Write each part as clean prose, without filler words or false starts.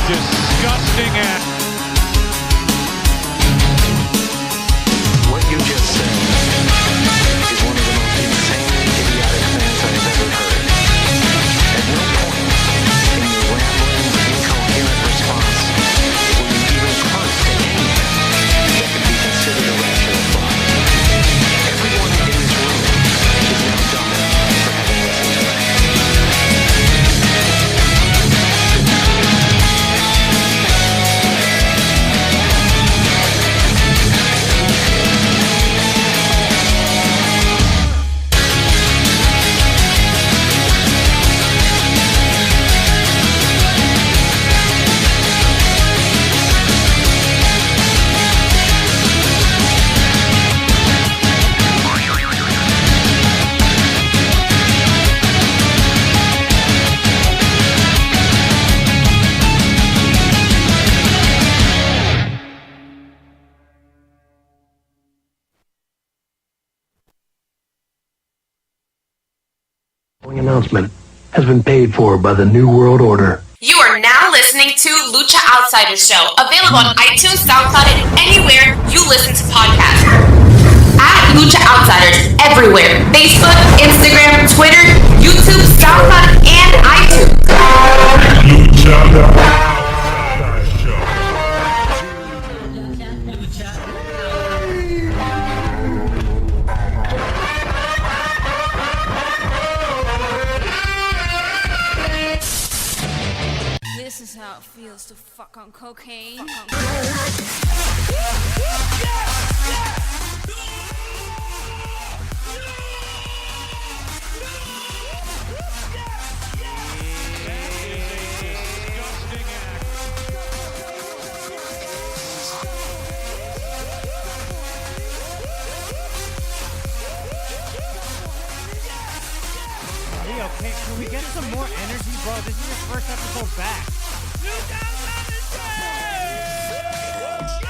disgusting act. What you just said is one of the most insane, idiotic things I've ever heard. At no point in your rambling, incoherent response will you even close to anything that could be considered a rational thought. Everyone in this room is now dumb enough for having listened to that. Announcement has been paid for by the New World Order. You are now listening to Lucha Outsiders Show, available on iTunes, SoundCloud, and anywhere you listen to podcasts. At Lucha Outsiders everywhere: Facebook, Instagram, Twitter, YouTube, SoundCloud, and iTunes. Lucha Outsiders Show. This is how it feels to fuck on cocaine. Okay, can we get some more energy, bro? This is your first episode back.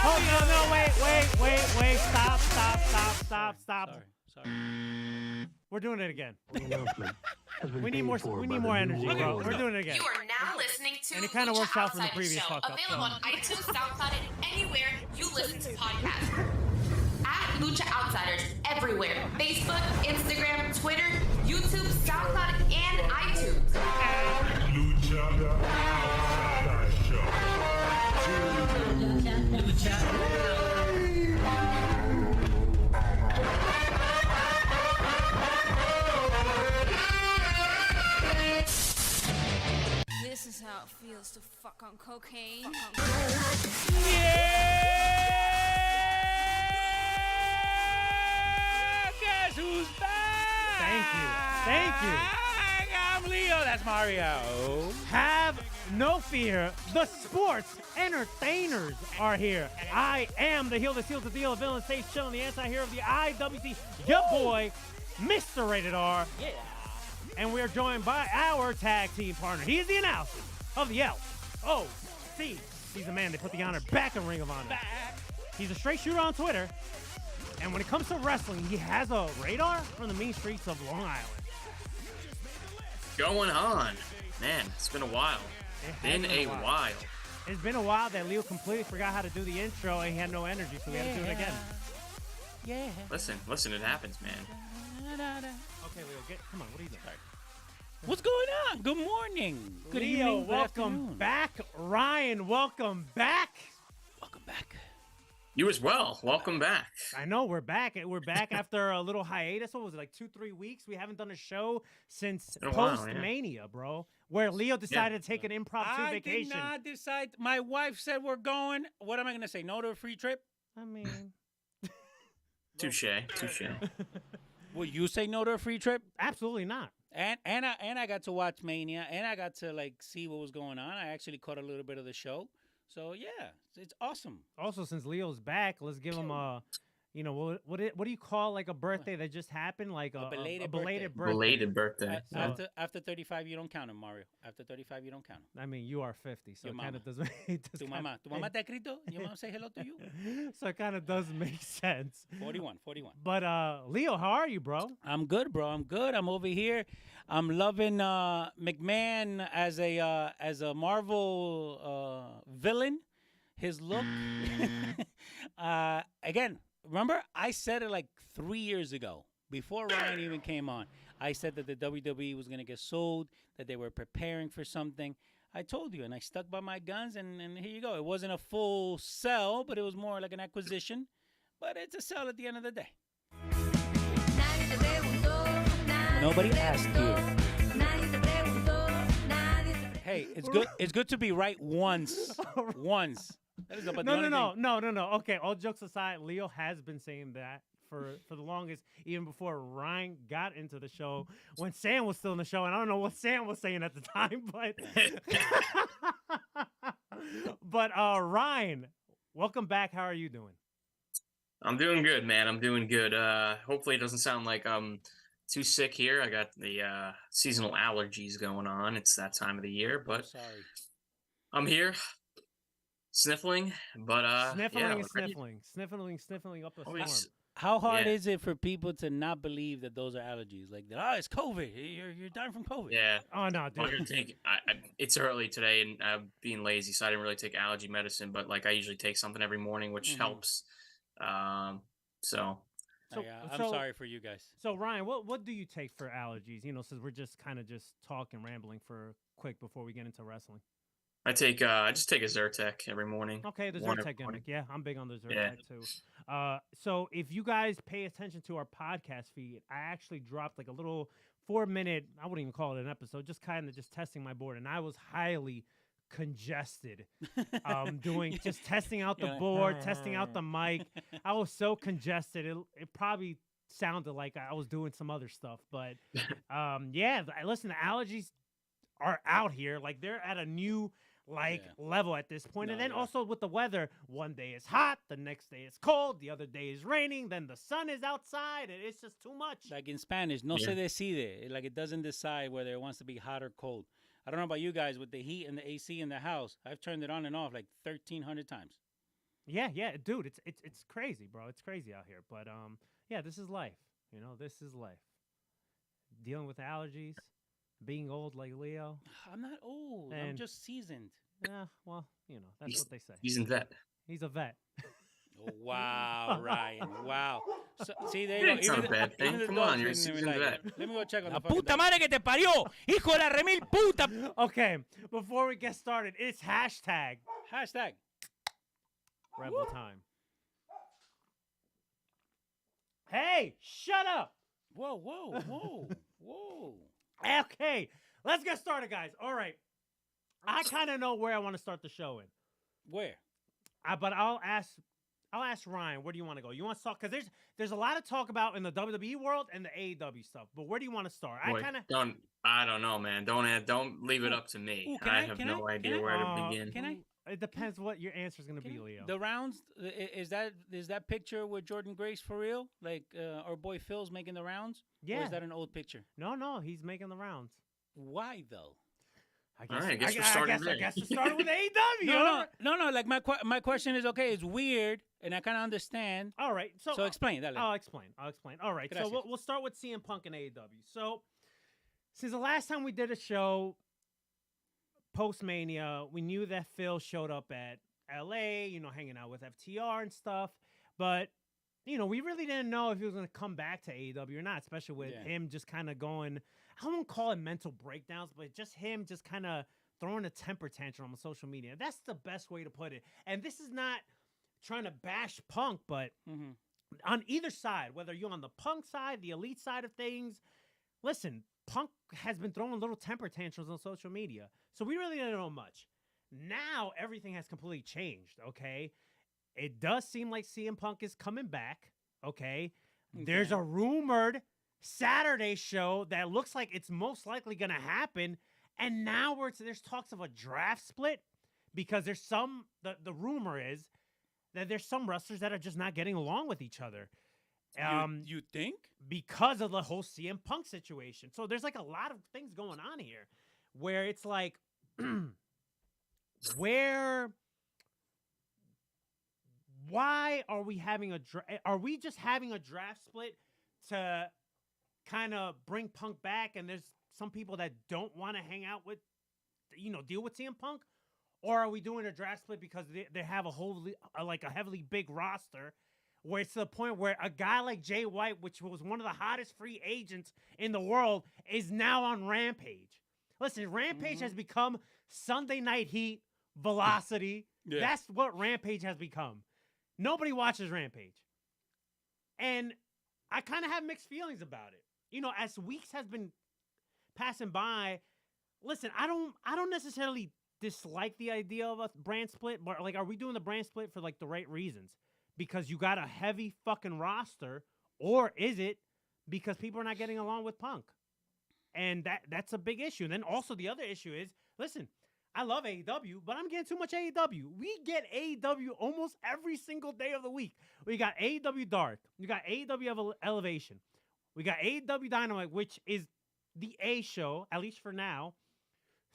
Oh, no, wait. Stop. Sorry. We're doing it again. We need more more energy, bro. We're doing it again. You are now listening to And it kinda Lucha works out from the Outsiders previous Show, fuck-up, available on iTunes, SoundCloud, and anywhere you listen to podcasts. At Lucha Outsiders everywhere: Facebook, Instagram, Twitter, YouTube, SoundCloud, and iTunes. Lucha Outsiders Show. This is how it feels to fuck on cocaine. Guess who's back? Thank you. I'm Leo. That's Mario. Have no fear. The sports entertainers are here. I am the heel that seals the deal, the villain stays chilling, the anti-hero of the IWC, your boy, Mr. Rated R. Yeah. And we're joined by our tag team partner. He is the announcer of the LOC. He's the man that put the honor back in Ring of Honor. He's a straight shooter on Twitter. And when it comes to wrestling, he has a radar from the mean streets of Long Island. Going on. Man, it's been a while. Been a while. It's been a while that Leo completely forgot how to do the intro and he had no energy, so we had to do it again. Yeah. Listen, it happens, man. Okay, Leo, come on, what are you doing? What's going on? Good morning. Good Leo, evening. Good welcome afternoon. back. Ryan, welcome back. Welcome back. You as well. Welcome back. I know, we're back. We're back after a little hiatus. What was it, like 2-3 weeks? We haven't done a show since been a while, post-Mania, bro, where Leo decided to take an impromptu I vacation. did not decide. My wife said we're going. What am I going to say? No to a free trip? I mean... Touche. Will you say no to a free trip? Absolutely not. And I got to watch Mania, and I got to see what was going on. I actually caught a little bit of the show. So yeah, it's awesome. Also, since Leo's back, let's give him a you know, what do you call like a birthday that just happened? Like a belated belated birthday. Belated birthday. After 35, you don't count him, Mario. After 35, you don't count him. I mean, you are 50, so Your it kind mama. of does make Tu mamá. Tu mamá te ha escrito? Your mom say hello to you? So it kind of does make sense. 41. But Leo, how are you, bro? I'm good, bro. I'm good. I'm over here. I'm loving McMahon as a Marvel villain. His look. Again, remember I said it like 3 years ago before Ryan even came on. I said that the WWE was gonna get sold, that they were preparing for something. I told you, and I stuck by my guns, and here you go. It wasn't a full sell, but it was more like an acquisition. But it's a sell at the end of the day. Nobody asked you. Hey, it's good. It's good to be right once. Once. That is about the only thing. No. Okay, all jokes aside, Leo has been saying that for the longest, even before Ryan got into the show, when Sam was still in the show, and I don't know what Sam was saying at the time, but Ryan, welcome back. How are you doing? I'm doing good, man. I'm doing good. Hopefully it doesn't sound like I'm too sick here. I got the seasonal allergies going on. It's that time of the year, but Sorry. I'm here sniffling, but Sniffling yeah, and sniffling up a storm. always, How hard Yeah. is it for people to not believe that those are allergies? Like, it's COVID. You're dying from COVID. yeah. Oh no, I'm not dude. gonna take. It's early today, and I'm being lazy, so I didn't really take allergy medicine. But like, I usually take something every morning, which Mhm. helps. So I'm sorry for you guys. So Ryan, what do you take for allergies? You know, since we're just kind of just talking, rambling for quick before we get into wrestling. I just take a Zyrtec every morning. Okay, the One every Zyrtec gimmick. morning. Yeah, I'm big on the Zyrtec Yeah. too. So if you guys pay attention to our podcast feed, I actually dropped like a little 4-minute, I wouldn't even call it an episode, just kind of just testing my board, and I was highly congested. Just testing out the You're like, board, testing out the mic. I was so congested. It probably sounded like I was doing some other stuff, but yeah. Listen, the allergies are out here. Like they're at a new level at this point. No, And then yeah. also with the weather, one day is hot, the next day is cold, the other day is raining, then the sun is outside, and it's just too much. Like in Spanish, no Yeah. se decide. Like it doesn't decide whether it wants to be hot or cold. I don't know about you guys with the heat and the AC in the house. I've turned it on and off like 1,300 times. Yeah, dude, it's crazy, bro. It's crazy out here. But yeah, this is life. You know, this is life. Dealing with allergies, being old like Leo. I'm not old. I'm And- just seasoned. Yeah, well, you know, that's what they say. He's in vet. He's a vet. Oh, wow, Ryan. Wow. So, see, there you Yeah, go. it's not a bad thing. even the Come dogs on, you're a didn't even seasoned like it. vet. Let me go check on La the fucking puta dog. madre que te parió, hijo de la remil puta. Okay, before we get started, it's hashtag Hashtag. Rebel time. Hey, shut up. Whoa. Whoa. Okay, let's get started, guys. All right. I kind of know where I want to start the show in. Where? But I'll ask Ryan, where do you want to go? You want to talk, because there's a lot of talk about in the WWE world and the AEW stuff. But where do you want to start? Boy, I don't know, man. Don't leave it up to me. Ooh, can I I- have can no I- idea can I- where to begin. Can I? It depends what your answer is going to be, Leo. The rounds is that picture with Jordan Grace for real? Like our boy Phil's making the rounds? Or Yeah. is that an old picture? No, he's making the rounds. Why though? I All right, I guess we're starting I there. guess it started with AEW. No. Like my question is, okay, it's weird, and I kind of understand. All right, So explain that. I'll explain. All right, Gracias. so we'll start with CM Punk and AEW. So since the last time we did a show, post-Mania, we knew that Phil showed up at LA, hanging out with FTR and stuff. But, we really didn't know if he was going to come back to AEW or not, especially with him just kind of going, I won't call it mental breakdowns, but just him just kind of throwing a temper tantrum on social media. That's the best way to put it. And this is not trying to bash Punk, but on either side, whether you're on the Punk side, the Elite side of things, listen, Punk has been throwing little temper tantrums on social media. So we really didn't know much. Now everything has completely changed, okay? It does seem like CM Punk is coming back, okay? There's a rumored Saturday show that looks like it's most likely going to happen. And now there's talks of a draft split because there's the rumor is that there's some wrestlers that are just not getting along with each other. You think? Because of the whole CM Punk situation. So there's like a lot of things going on here where it's like, why are we having are we just having a draft split to kind of bring Punk back? And there's some people that don't want to hang out with, deal with CM Punk? Or are we doing a draft split because they have a heavily big roster where it's to the point where a guy like Jay White, which was one of the hottest free agents in the world, is now on Rampage. Listen, Rampage has become Sunday Night Heat, Velocity. Yeah. That's what Rampage has become. Nobody watches Rampage. And I kind of have mixed feelings about it. As weeks has been passing by, listen, I don't necessarily dislike the idea of a brand split, but like, are we doing the brand split for like the right reasons? Because you got a heavy fucking roster, or is it because people are not getting along with Punk? And that's a big issue. And then also the other issue is, listen, I love AEW, but I'm getting too much AEW. We get AEW almost every single day of the week. We got AEW Dark. We got AEW Elevation. We got AEW Dynamite, which is the A show, at least for now.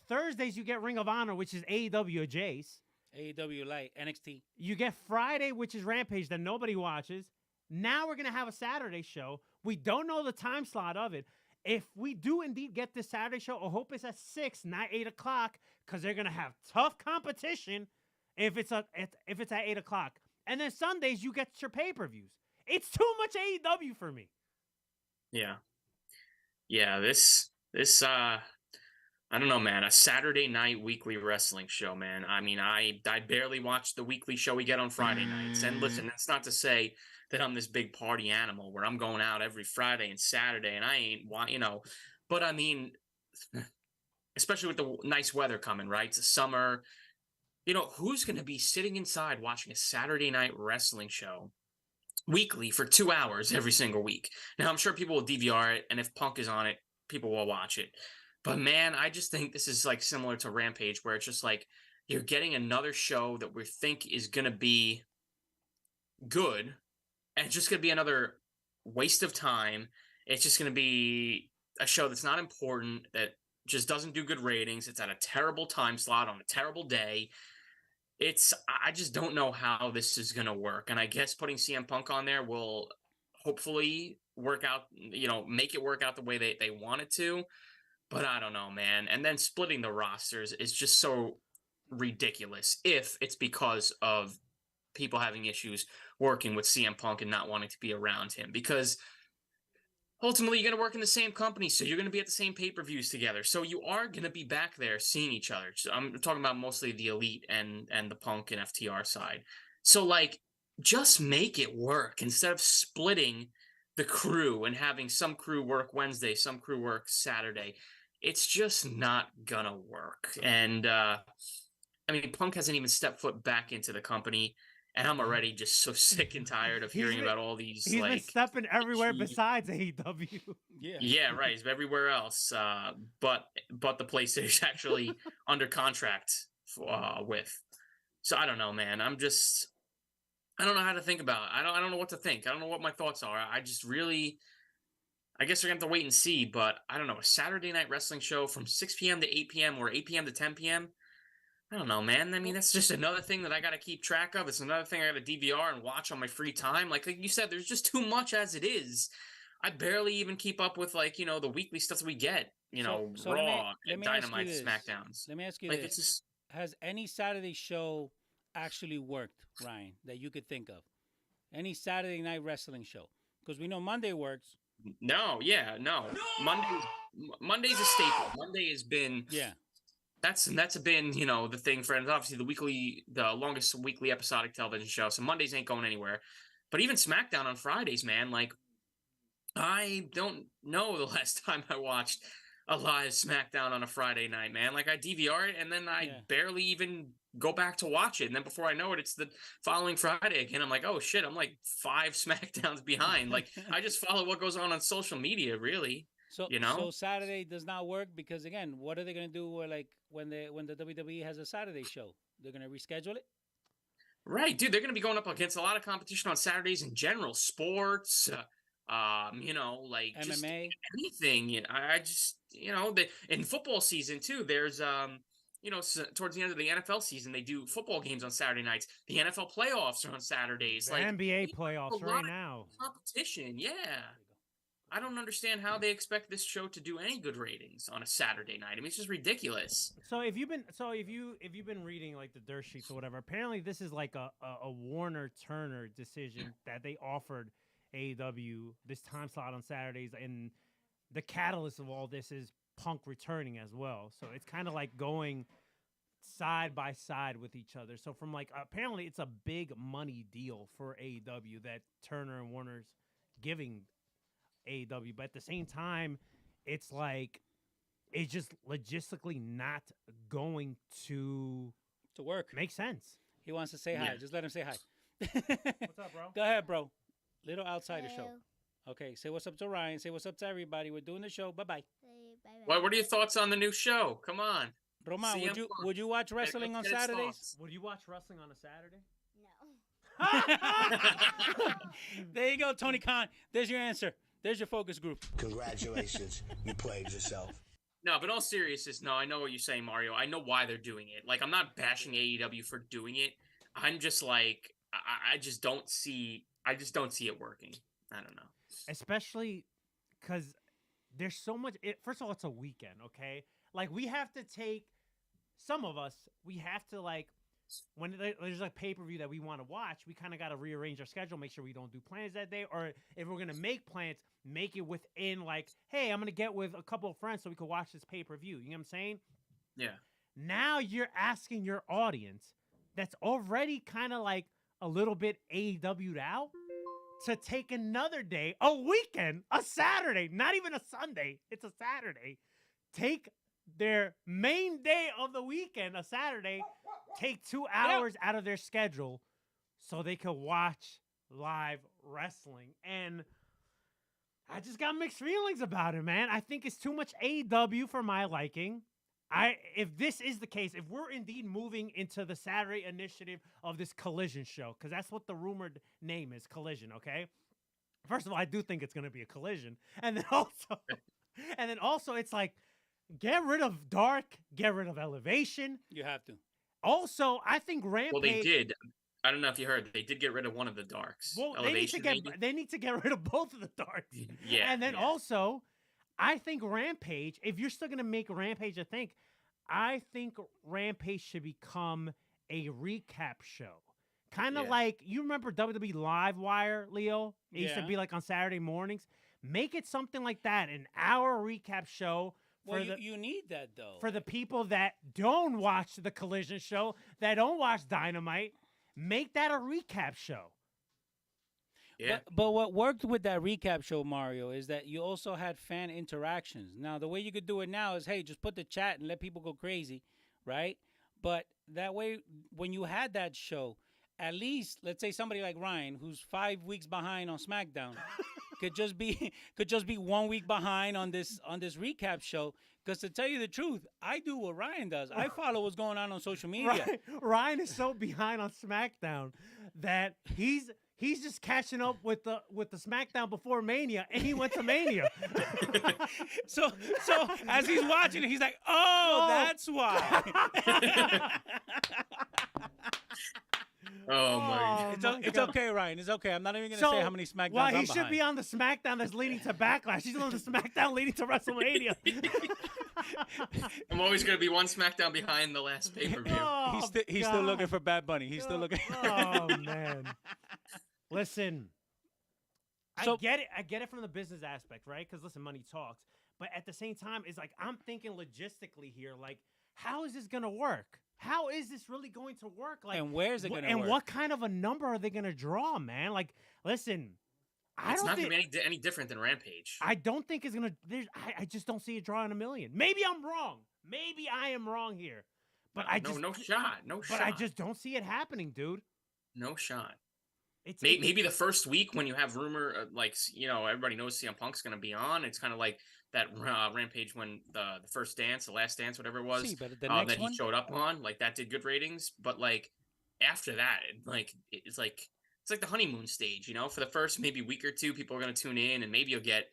Thursdays, you get Ring of Honor, which is AEW Jace. AEW Light, NXT. You get Friday, which is Rampage, that nobody watches. Now we're going to have a Saturday show. We don't know the time slot of it. If we do indeed get this Saturday show, I hope it's at 6, not 8 o'clock, because they're going to have tough competition if it's at 8 o'clock. And then Sundays, you get your pay-per-views. It's too much AEW for me. Yeah. Yeah, this I don't know, man. A Saturday night weekly wrestling show, man. I mean, I barely watch the weekly show we get on Friday nights. And listen, it's not to say that I'm this big party animal where I'm going out every Friday and Saturday and I ain't, but I mean, especially with the nice weather coming, right? It's summer. Who's going to be sitting inside watching a Saturday night wrestling show weekly for 2 hours every single week? Now, I'm sure people will DVR it, and if Punk is on it, people will watch it. But man, I just think this is like similar to Rampage, where it's just like you're getting another show that we think is going to be good, and it's just going to be another waste of time. It's just going to be a show that's not important, that just doesn't do good ratings. It's at a terrible time slot on a terrible day. I just don't know how this is going to work. And I guess putting CM Punk on there will hopefully work out, make it work out the way they want it to. But I don't know, man. And then splitting the rosters is just so ridiculous if it's because of people having issues working with CM Punk and not wanting to be around him. Because ultimately, you're going to work in the same company, so you're going to be at the same pay-per-views together. So you are going to be back there seeing each other. So I'm talking about mostly the Elite and the Punk and FTR side. So, like, just make it work instead of splitting the crew and having some crew work Wednesday, some crew work Saturday. It's just not gonna work. And I mean, Punk hasn't even stepped foot back into the company, and I'm already just so sick and tired of hearing about all these. He's been stepping everywhere besides AEW. Yeah, right. He's everywhere else, but the place that he's actually under contract with. So I don't know, man. I don't know how to think about it. I don't know what to think. I don't know what my thoughts are. I guess we're going to have to wait and see, but I don't know. A Saturday night wrestling show from 6 p.m. to 8 p.m. or 8 p.m. to 10 p.m. I don't know, man. I mean, that's just another thing that I got to keep track of. It's another thing I got to DVR and watch on my free time. Like you said, there's just too much as it is. I barely even keep up with, like, the weekly stuff that we get, So Raw, let me Dynamite, ask you this. SmackDowns. Let me ask you Like, this. it's just... Has any Saturday show actually worked, Ryan, that you could think of? Any Saturday night wrestling show? Because we know Monday works. No. Monday's a staple. Monday has been that's been the thing for, and obviously the longest weekly episodic television show. So Mondays ain't going anywhere. But even SmackDown on Fridays, man, like I don't know the last time I watched a live SmackDown on a Friday night, man. Like I DVR it and then I barely even go back to watch it. And then before I know it, it's the following Friday again. I'm like, oh shit, I'm like 5 SmackDowns behind. Like I just follow what goes on social media, really. So Saturday does not work because, again, what are they going to do when the WWE has a Saturday show? They're going to reschedule it? Right, dude. They're going to be going up against a lot of competition on Saturdays in general, sports, like just MMA. anything. I just, in football season too. There's, towards the end of the NFL season, they do football games on Saturday nights. The NFL playoffs are on Saturdays. The Like NBA a playoffs lot right of now. competition. Yeah. I don't understand how they expect this show to do any good ratings on a Saturday night. I mean, it's just ridiculous. So if you've been reading like the dirt sheets or whatever, apparently this is like a Warner Turner decision that they offered AEW this time slot on Saturdays, and the catalyst of all this is Punk returning as well. So it's kind of like going side by side with each other. So from like apparently it's a big money deal for AEW that Turner and Warner's giving AEW, but at the same time, it's like it's just logistically not going to work. Make sense. He wants to say hi. Just let him say hi. What's up, bro? Go ahead, bro. Little outsider show. Okay, say what's up to Ryan. Say what's up to everybody. We're doing the show. Bye-bye. What are your thoughts on the new show? Come on. Roman, CM would you watch wrestling on get his Saturdays? thoughts. Would you watch wrestling on a Saturday? There you go, Tony Khan. There's your answer. There's your focus group. Congratulations. You played yourself. No, but in all seriousness, no, I know what you're saying, Mario. I know why they're doing it. Like, I'm not bashing AEW for doing it. I'm just like, I just don't see it working. I don't know. Especially because there's so much. First of all, it's a weekend, okay? Like, we have to take, some of us, we have to, like, when there's a pay-per-view that we want to watch, we kind of got to rearrange our schedule, make sure we don't do plans that day. Or if we're going to make plans, make it within, like, hey, I'm going to get with a couple of friends so we can watch this pay-per-view. You know what I'm saying? Yeah. Now you're asking your audience that's already kind of like a little bit AEW'd out to take another day, a weekend, a Saturday, not even a Sunday. It's a Saturday. Take their main day of the weekend, a Saturday, take 2 hours out of their schedule so they could watch live wrestling. And I just got mixed feelings about it, man. I think it's too much AEW for my liking. If this is the case, if we're indeed moving into the Saturday initiative of this Collision show, because that's what the rumored name is, Collision, okay? First of all, I do think it's going to be a collision. And then also it's like, get rid of Dark, get rid of Elevation. You have to. Also, I think Rampage... Well, they did. I don't know if you heard. They did get rid of one of the Darks. Well, Elevation, they need to get rid of both of the Darks. Yeah. And then also, I think Rampage, if you're still going to make Rampage a thing, I think Rampage should become a recap show. Kind of like, you remember WWE Livewire, Leo? It used to be like on Saturday mornings. Make it something like that, an hour recap show. Well, you need that, though. For the people that don't watch the Collision show, that don't watch Dynamite, make that a recap show. Yeah. But what worked with that recap show, Mario, is that you also had fan interactions. Now, the way you could do it now is, hey, just put the chat and let people go crazy, right? But that way, when you had that show, at least, let's say somebody like Ryan, who's 5 weeks behind on SmackDown, could just be 1 week behind on this recap show. Because to tell you the truth, I do what Ryan does. I follow what's going on social media. Right. Ryan is so behind on SmackDown that he's just catching up with the SmackDown before Mania, and he went to Mania. so as he's watching it, he's like, "Oh, that's why." Oh my! It's okay, Ryan. It's okay. I'm not even gonna say how many SmackDowns. Well, he I'm should behind. be on the SmackDown that's leading to Backlash. He's on the SmackDown leading to WrestleMania. I'm always gonna be one SmackDown behind the last pay-per-view. Oh, he's still looking for Bad Bunny. He's still looking. Oh man! Listen, I get it from the business aspect, right? Because listen, money talks. But at the same time, it's like I'm thinking logistically here. Like, how is this gonna work? How is this really going to work? Like, and where's it going to work? And what kind of a number are they going to draw, man? Like, listen, it's not going to be any different than Rampage. I don't think it's going to. I just don't see it drawing 1 million. Maybe I'm wrong. Maybe I am wrong here. But no shot. But I just don't see it happening, dude. No shot. Maybe the first week when you have rumor, everybody knows CM Punk's going to be on. It's kind of like that Rampage when the first dance, the last dance, whatever it was, but the that next he showed up on. Like, that did good ratings. But, like, after that, it's like the honeymoon stage, you know. For the first maybe week or two, people are going to tune in, and maybe you'll get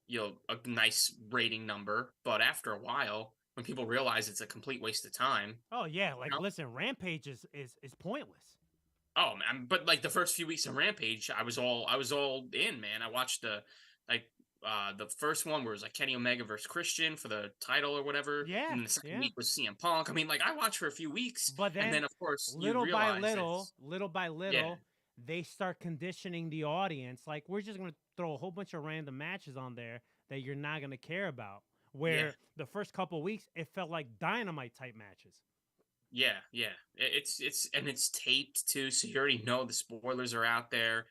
a nice rating number. But after a while, when people realize it's a complete waste of time, Oh yeah, you like know? listen, Rampage is pointless. Oh man, but like the first few weeks of Rampage, I was all in, man. I watched like the first one where it was like Kenny Omega versus Christian for the title or whatever, Yeah, and then the second yeah. week was CM Punk. I mean, like I watched for a few weeks, But and then then of course you little by realize little, yeah, they start conditioning the audience. Like we're just gonna throw a whole bunch of random matches on there that you're not gonna care about. Where the first couple weeks it felt like Dynamite type matches. yeah. It's taped too, so you already know the spoilers are out there.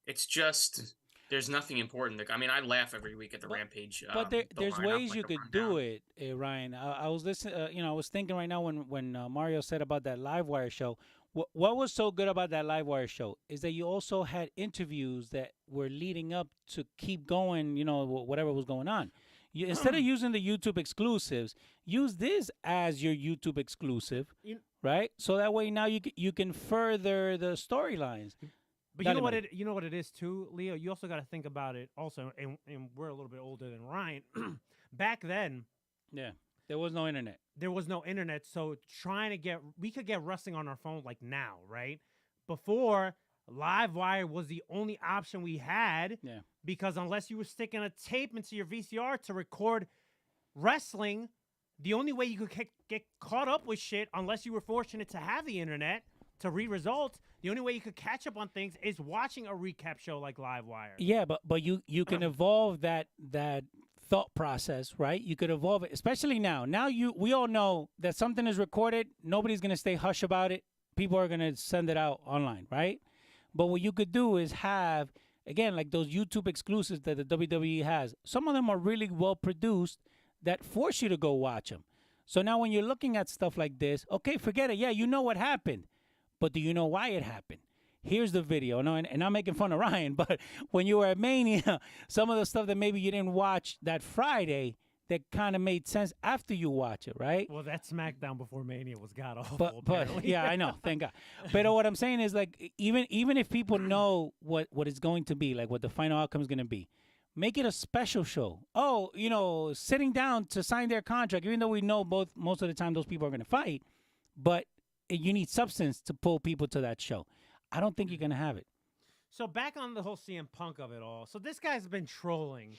It's just there's nothing important. I mean, I laugh every week at the Rampage. But the there's lineup, ways like you the could do rundown. it, Ryan. I was listening. I was thinking right now when Mario said about that Livewire show. What was so good about that Livewire show is that you also had interviews that were leading up to keep going. Whatever was going on. Instead of using the YouTube exclusives, use this as your YouTube exclusive, right? So that way now you can further the storylines. But you know what it is too, Leo. You also got to think about it also, and we're a little bit older than Ryan. Back then, there was no internet. So we could get wrestling on our phone like now, right? Before, Livewire was the only option we had. Yeah. Because unless you were sticking a tape into your VCR to record wrestling, the only way you could get caught up with shit, unless you were fortunate to have the internet to read results, the only way you could catch up on things is watching a recap show like Livewire. Yeah, but you can evolve that thought process, right? You could evolve it, especially now. Now we all know that something is recorded. Nobody's gonna stay hush about it. People are gonna send it out online, right? But what you could do is have, again, like those YouTube exclusives that the WWE has. Some of them are really well produced that force you to go watch them. So now when you're looking at stuff like this, okay, forget it. Yeah, you know what happened. But do you know why it happened? Here's the video. No, and I'm making fun of Ryan, but when you were at Mania, some of the stuff that maybe you didn't watch that Friday that kind of made sense after you watch it, right? Well, that SmackDown before Mania was god awful. But yeah, I know, thank God. But what I'm saying is, like, even if people know what it's going to be, like what the final outcome is going to be, make it a special show. Oh, sitting down to sign their contract, even though we know most of the time those people are going to fight, but you need substance to pull people to that show. I don't think you're going to have it. So back on the whole CM Punk of it all. So this guy's been trolling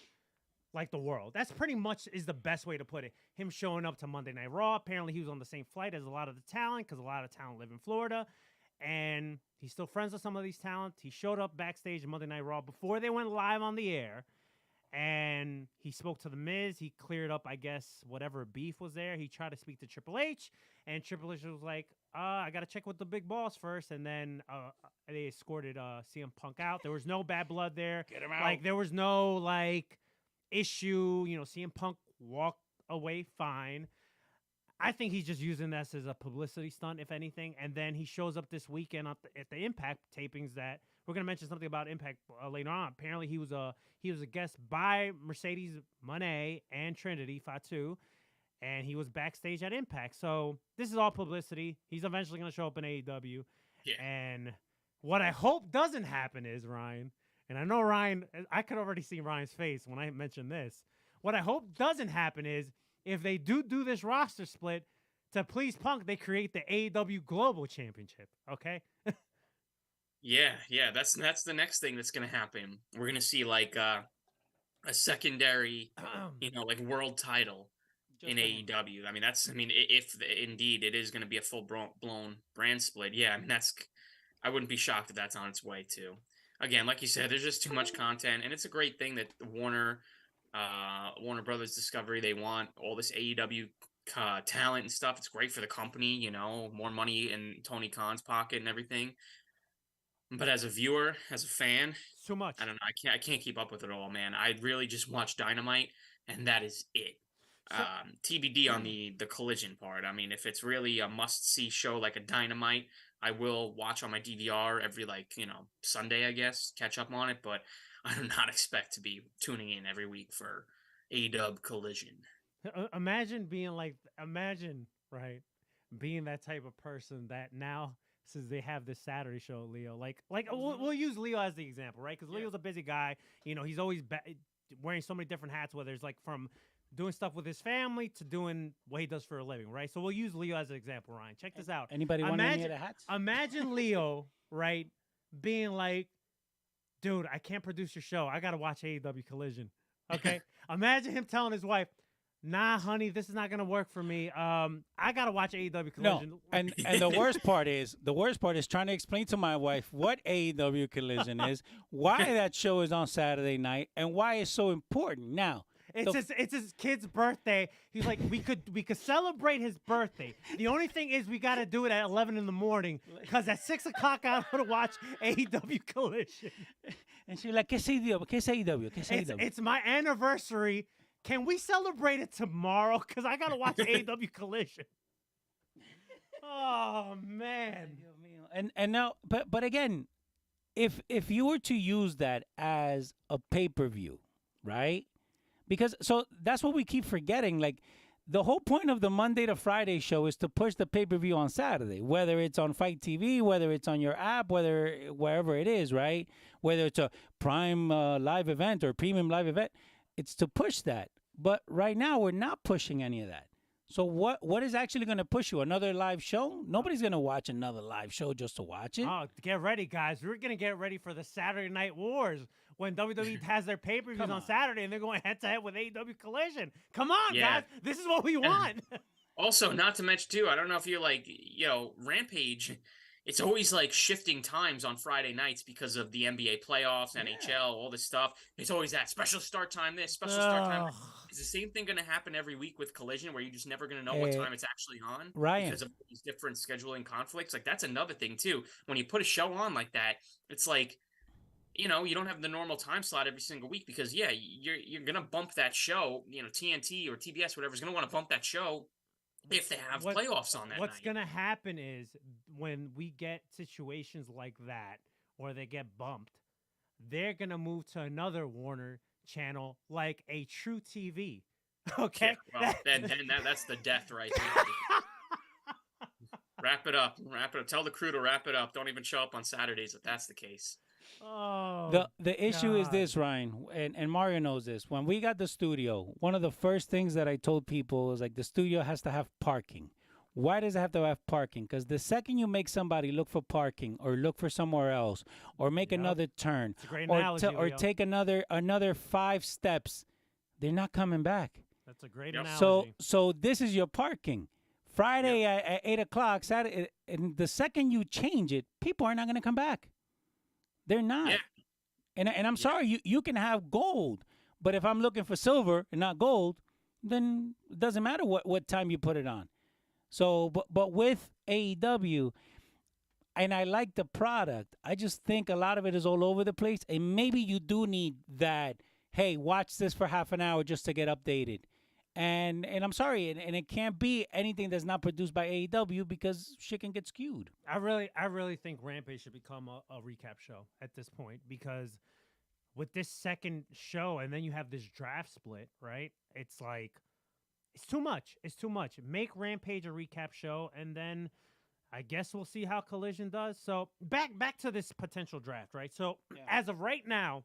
like the world. That's pretty much is the best way to put it. Him showing up to Monday Night Raw. Apparently he was on the same flight as a lot of the talent because a lot of talent live in Florida. And he's still friends with some of these talent. He showed up backstage at Monday Night Raw before they went live on the air. And he spoke to The Miz. He cleared up, I guess, whatever beef was there. He tried to speak to Triple H. And Triple H was like, I got to check with the big boss first. And then they escorted CM Punk out. There was no bad blood there. Get him out. Like, there was no, issue. CM Punk walked away fine. I think he's just using this as a publicity stunt, if anything. And then he shows up this weekend at the Impact tapings that we're going to mention something about Impact later on. Apparently, he was a guest by Mercedes Moné and Trinity Fatu, and he was backstage at Impact. So this is all publicity. He's eventually going to show up in AEW. Yeah. And what I hope doesn't happen is, Ryan, and I know Ryan, I could already see Ryan's face when I mentioned this. What I hope doesn't happen is if they do this roster split, to please Punk, they create the AEW Global Championship. Okay. Yeah. That's the next thing that's gonna happen. We're gonna see like a secondary, like world title in AEW. If indeed it is gonna be a full blown brand split, yeah. I wouldn't be shocked if that's on its way too. Again, like you said, there's just too much content, and it's a great thing that Warner Brothers Discovery, they want all this AEW talent and stuff. It's great for the company, more money in Tony Khan's pocket and everything. But as a viewer, as a fan, too much. I don't know. I can't keep up with it all, man. I really just watch Dynamite, and that is it. TBD on the collision part. If it's really a must-see show like a Dynamite, I will watch on my DVR every Sunday, I guess, catch up on it. But I do not expect to be tuning in every week for AEW Collision. Imagine being right, being that type of person that now since they have this Saturday show, Leo. We'll use Leo as the example, right? Because Leo's a busy guy. You know, he's always wearing so many different hats, whether it's like from doing stuff with his family to doing what he does for a living, right? So we'll use Leo as an example, Ryan. Check this out. Anybody want any of the hats? Imagine Leo, right, being like, dude, I can't produce your show. I got to watch AEW Collision. Okay? Imagine him telling his wife, nah, honey, this is not going to work for me. I got to watch AEW Collision. No, and the worst part is trying to explain to my wife what AEW Collision is, why that show is on Saturday night, and why it's so important. Now, it's his kid's birthday. He's like, we could celebrate his birthday. The only thing is we got to do it at 11 in the morning because at 6 o'clock I'm going to watch AEW Collision. And she's like, ¿Qué es AEW? ¿Qué es AEW? ¿Qué es AEW? It's my anniversary. Can we celebrate it tomorrow? Because I got to watch AEW Collision. Oh, man. And now, but again, if you were to use that as a pay-per-view, right? Because so that's what we keep forgetting. Like the whole point of the Monday to Friday show is to push the pay-per-view on Saturday, whether it's on Fight TV, whether it's on your app, wherever it is, right? Whether it's a Prime live event or Premium live event, it's to push that. But right now we're not pushing any of that. So what is actually going to push you? Another live show? Nobody's going to watch another live show just to watch it. Oh, get ready, guys. We're going to get ready for the Saturday Night Wars when WWE has their pay-per-views on Saturday and they're going head-to-head with AEW Collision. Come on, guys. This is what we want. Also, not to mention, too, I don't know if you Rampage, it's always like shifting times on Friday nights because of the NBA playoffs, NHL, all this stuff. It's always that special start time this, special start time that. Is the same thing going to happen every week with Collision where you're just never going to know what time it's actually on? Ryan. Because of these different scheduling conflicts? Like, that's another thing, too. When you put a show on like that, it's like, you don't have the normal time slot every single week because, you're going to bump that show, TNT or TBS, whatever, is going to want to bump that show if they have playoffs on that What's night. going to happen is when we get situations like that or they get bumped, they're going to move to another Warner channel like a True TV. Okay? Yeah, well, then that's the death right there. Wrap it up. Tell the crew to wrap it up. Don't even show up on Saturdays if that's the case. Oh, the issue is this, Ryan, and Mario knows this. When we got the studio, one of the first things that I told people was like the studio has to have parking. Why does it have to have parking? Because the second you make somebody look for parking or look for somewhere else or make another turn or take another 5 steps, they're not coming back. That's a great analogy. So this is your parking. Friday at 8 o'clock, Saturday, and the second you change it, people are not going to come back. They're not. Yeah. And I'm sorry, you can have gold, but if I'm looking for silver and not gold, then it doesn't matter what time you put it on. So, but with AEW, and I like the product, I just think a lot of it is all over the place, and maybe you do need that, hey, watch this for half an hour just to get updated. And I'm sorry, and it can't be anything that's not produced by AEW because shit can get skewed. I really think Rampage should become a recap show at this point because with this second show and then you have this draft split, right? It's like it's too much. It's too much. Make Rampage a recap show and then I guess we'll see how Collision does. So back to this potential draft, right? So as of right now,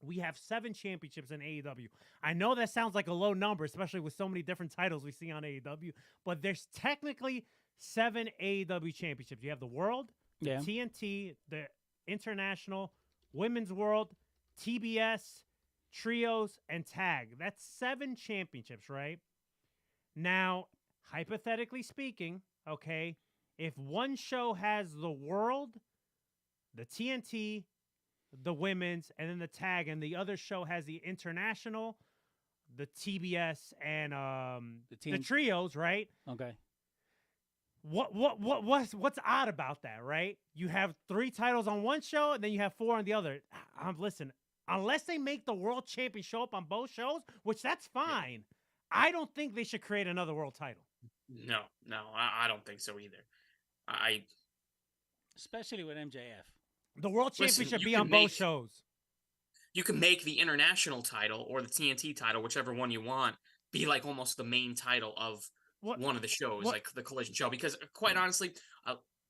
we have 7 championships in AEW. I know that sounds like a low number, especially with so many different titles we see on AEW, but there's technically 7 AEW championships. You have the World, the TNT, the International, Women's World, TBS, Trios, and Tag. That's 7 championships, right? Now, hypothetically speaking, okay, if one show has the World, the TNT, the Women's, and then the Tag, and the other show has the International, the TBS, and the Trios, right? Okay. What's odd about that, right? You have 3 titles on one show, and then you have 4 on the other. Listen, unless they make the World Champion show up on both shows, which that's fine, I don't think they should create another world title. No, I don't think so either. Especially with MJF. The World Championship should be on both shows. You can make the International title or the TNT title, whichever one you want, be like almost the main title of one of the shows, like the Collision show. Because quite honestly,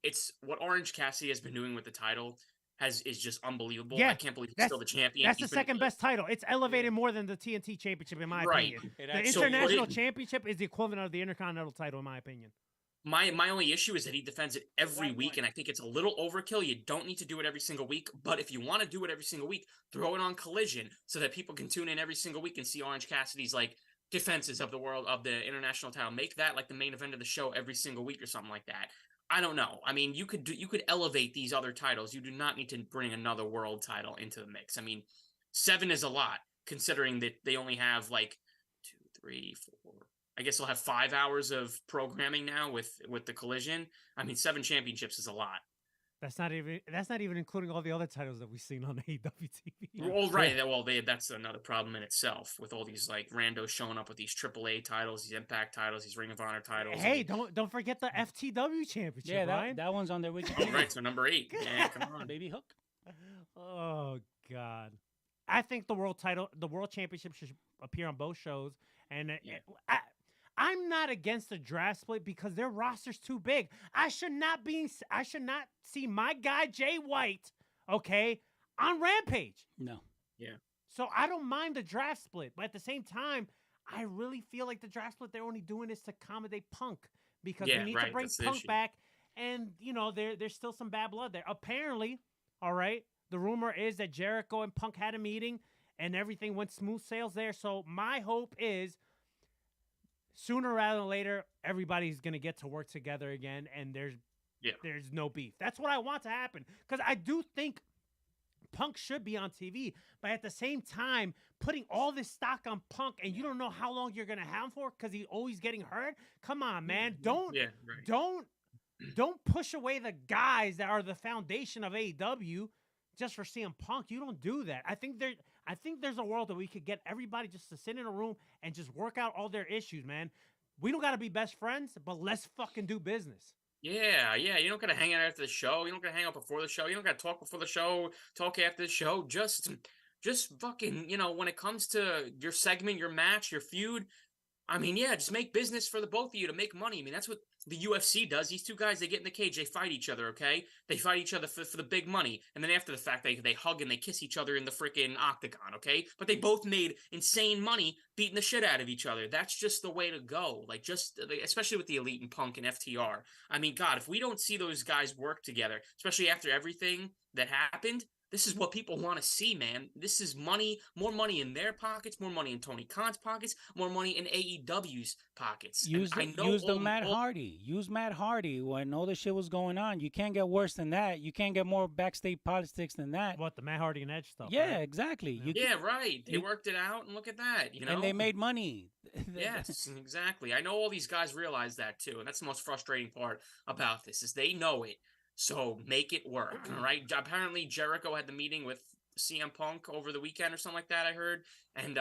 it's what Orange Cassidy has been doing with the title is just unbelievable. Yeah, I can't believe he's still the champion. That's He's the been- second best title. It's elevated more than the TNT Championship, in my Right. opinion. It The actually So, but International it- Championship is the equivalent of the Intercontinental title, in my opinion. My only issue is that he defends it every week, and I think it's a little overkill. You don't need to do it every single week, but if you want to do it every single week, throw it on Collision so that people can tune in every single week and see Orange Cassidy's like defenses of the international title. Make that like the main event of the show every single week or something like that. I don't know. I mean, you could elevate these other titles. You do not need to bring another world title into the mix. I mean, 7 is a lot considering that they only have like 2, 3, 4. I guess they'll have 5 hours of programming now with the Collision. I mean, 7 championships is a lot. That's not even including all the other titles that we've seen on AEW TV. Well, right. Well, that's another problem in itself with all these like randos showing up with these AAA titles, these Impact titles, these Ring of Honor titles. Hey, don't forget the FTW Championship, Yeah, Ryan. that one's on their Oh, Wikipedia. right. So number 8. Yeah, come on. Baby Hook. Oh God, I think the world championship should appear on both shows, and I'm not against the draft split because their roster's too big. I should not see my guy Jay White, okay, on Rampage. No. Yeah. So I don't mind the draft split, but at the same time, I really feel like the draft split they're only doing this to accommodate Punk because we need to bring that's the Punk issue. back, and there's still some bad blood there. Apparently, all right, the rumor is that Jericho and Punk had a meeting and everything went smooth sails there. So my hope is sooner rather than later, everybody's gonna get to work together again, and there's no beef. That's what I want to happen because I do think Punk should be on TV, but at the same time, putting all this stock on Punk and you don't know how long you're gonna have him for because he's always getting hurt. Come on, man, don't push away the guys that are the foundation of AEW just for CM Punk. You don't do that. I think there's a world that we could get everybody just to sit in a room and just work out all their issues, man. We don't got to be best friends, but let's fucking do business. Yeah. You don't gotta hang out after the show. You don't gotta hang out before the show. You don't gotta talk before the show, talk after the show. Just fucking, when it comes to your segment, your match, your feud, I mean, yeah, just make business for the both of you to make money. I mean, that's what the UFC does. These two guys, they get in the cage, they fight each other, okay? They fight each other for the big money. And then after the fact, they hug and they kiss each other in the freaking octagon, okay? But they both made insane money beating the shit out of each other. That's just the way to go. Especially with the Elite and Punk and FTR. I mean, God, if we don't see those guys work together, especially after everything that happened, this is what people want to see, man. This is money, more money in their pockets, more money in Tony Khan's pockets, more money in AEW's pockets. Use Matt Hardy. Use Matt Hardy when all this shit was going on. You can't get worse than that. You can't get more backstage politics than that. What, the Matt Hardy and Edge stuff? Yeah, right? exactly. Right. They worked it out, and look at that. And they made money. Yes, exactly. I know all these guys realize that too, and that's the most frustrating part about this is they know it. So make it work, all right? Apparently Jericho had the meeting with CM Punk over the weekend or something like that, I heard, and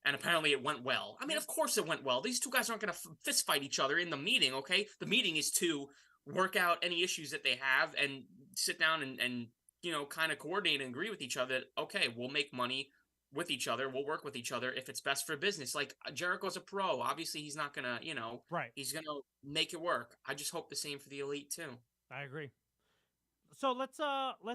apparently it went well. I mean, of course it went well. These two guys aren't going to fist fight each other in the meeting, okay? The meeting is to work out any issues that they have and sit down and kind of coordinate and agree with each other that, okay, we'll make money with each other. We'll work with each other if it's best for business. Like Jericho's a pro. Obviously, he's not going to, right. He's going to make it work. I just hope the same for the Elite too. I agree. So let's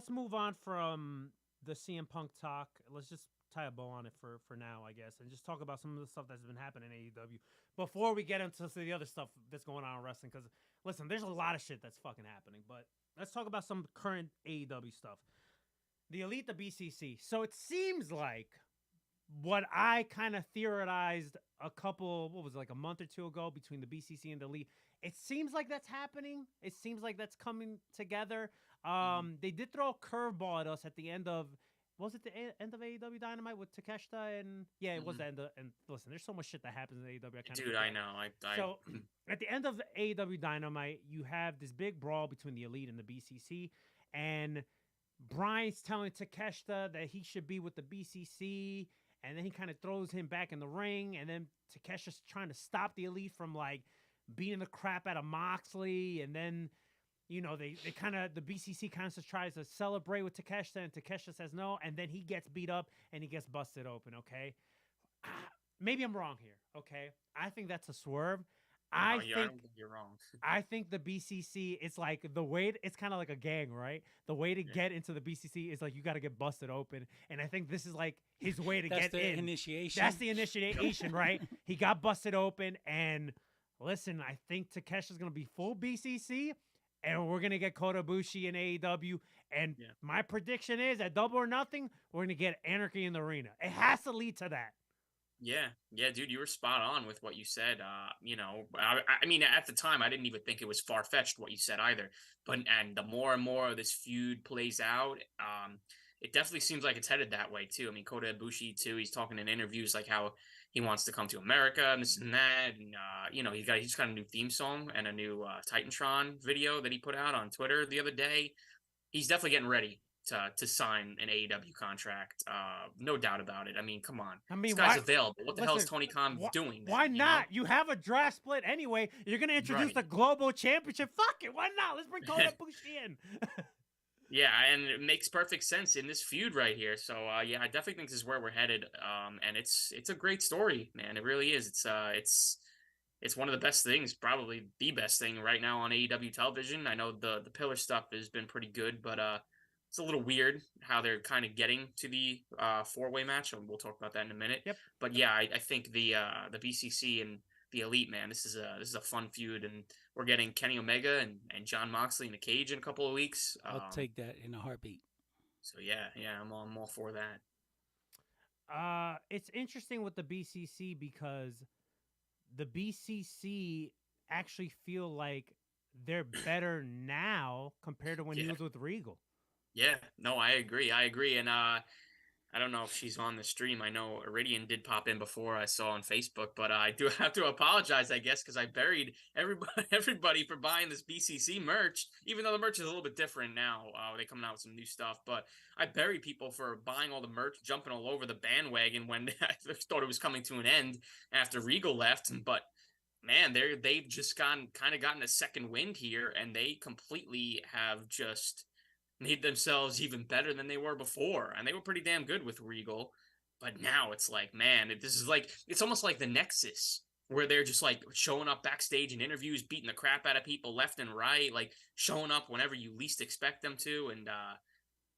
move on from the CM Punk talk. Let's just tie a bow on it for now, I guess, and just talk about some of the stuff that's been happening in AEW before we get into the other stuff that's going on in wrestling. Because listen, there's a lot of shit that's fucking happening, but let's talk about some current AEW stuff. The Elite, the BCC. So it seems like what I kind of theorized a month or two ago between the BCC and the Elite. It seems like that's happening. It seems like that's coming together. They did throw a curveball at us at the end of, was it the end of AEW Dynamite with Takeshita? And yeah, it was the end of, and listen, there's so much shit that happens in AEW. I know. So at the end of AEW Dynamite, you have this big brawl between the Elite and the BCC, and Brian's telling Takeshita that he should be with the BCC, and then he kind of throws him back in the ring, and then Takeshi's trying to stop the Elite from beating the crap out of Moxley, and then they kind of, the BCC kind of tries to celebrate with Takeshita, and Takeshita says no, and then he gets beat up and he gets busted open. Okay, maybe I'm wrong here. Okay, I think that's a swerve. I yeah, I think don't think you're wrong. I think the BCC is like the way it's kind of like a gang, right? The way to Yeah. get into the BCC is like you got to get busted open, and I think this is like his way to That's get the in. initiation. That's the initiation, right? He got busted open, and listen, I think Takesha's gonna be full BCC, and we're gonna get Kota Ibushi in AEW. And Yeah. my prediction is at Double or Nothing, we're gonna get Anarchy in the arena. It has to lead to that. Yeah, dude, you were spot on with what you said. You know, I mean, at the time, I didn't even think it was far fetched what you said either. But and the more and more this feud plays out, it definitely seems like it's headed that way too. I mean, Kota Ibushi too. He's talking in interviews like how he wants to come to America and this and that. And you know, he's got a new theme song and a new Titantron video that he put out on Twitter the other day. He's definitely getting ready to sign an AEW contract. No doubt about it. I mean, come on. I mean, This guy's why- available. What the hell is listen, Tony Khan doing? Why then, not? You have a draft split anyway. You're gonna introduce Right. the global championship. Fuck it. Why not? Let's bring Kota Ibushi in. Yeah, and it makes perfect sense in this feud right here. So yeah, I definitely think this is where we're headed. And it's a great story, man. It really is. It's one of the best things, probably the best thing right now on AEW television. I know the pillar stuff has been pretty good, but it's a little weird how they're kind of getting to the four-way match, and we'll talk about that in a minute. Yep. But yeah, I think the BCC and the Elite, man, this is a fun feud, and we're getting Kenny Omega and John Moxley in a cage in a couple of weeks. I'll take that in a heartbeat. So yeah, I'm all for that. It's interesting with the BCC because the BCC actually feel like they're better now compared to when he Yeah. was with Regal. Yeah, no, I agree. And I don't know if she's on the stream. I know Iridian did pop in before I saw on Facebook, but I do have to apologize, I guess, because I buried everybody for buying this BCC merch, even though the merch is a little bit different now. They coming out with some new stuff, but I buried people for buying all the merch, jumping all over the bandwagon when I thought it was coming to an end after Regal left. But man, they've just gotten a second wind here, and they completely have just made themselves even better than they were before. And they were pretty damn good with Regal. But now it's like, man, this is like, it's almost like the Nexus, where they're just like showing up backstage in interviews, beating the crap out of people left and right, like showing up whenever you least expect them to. And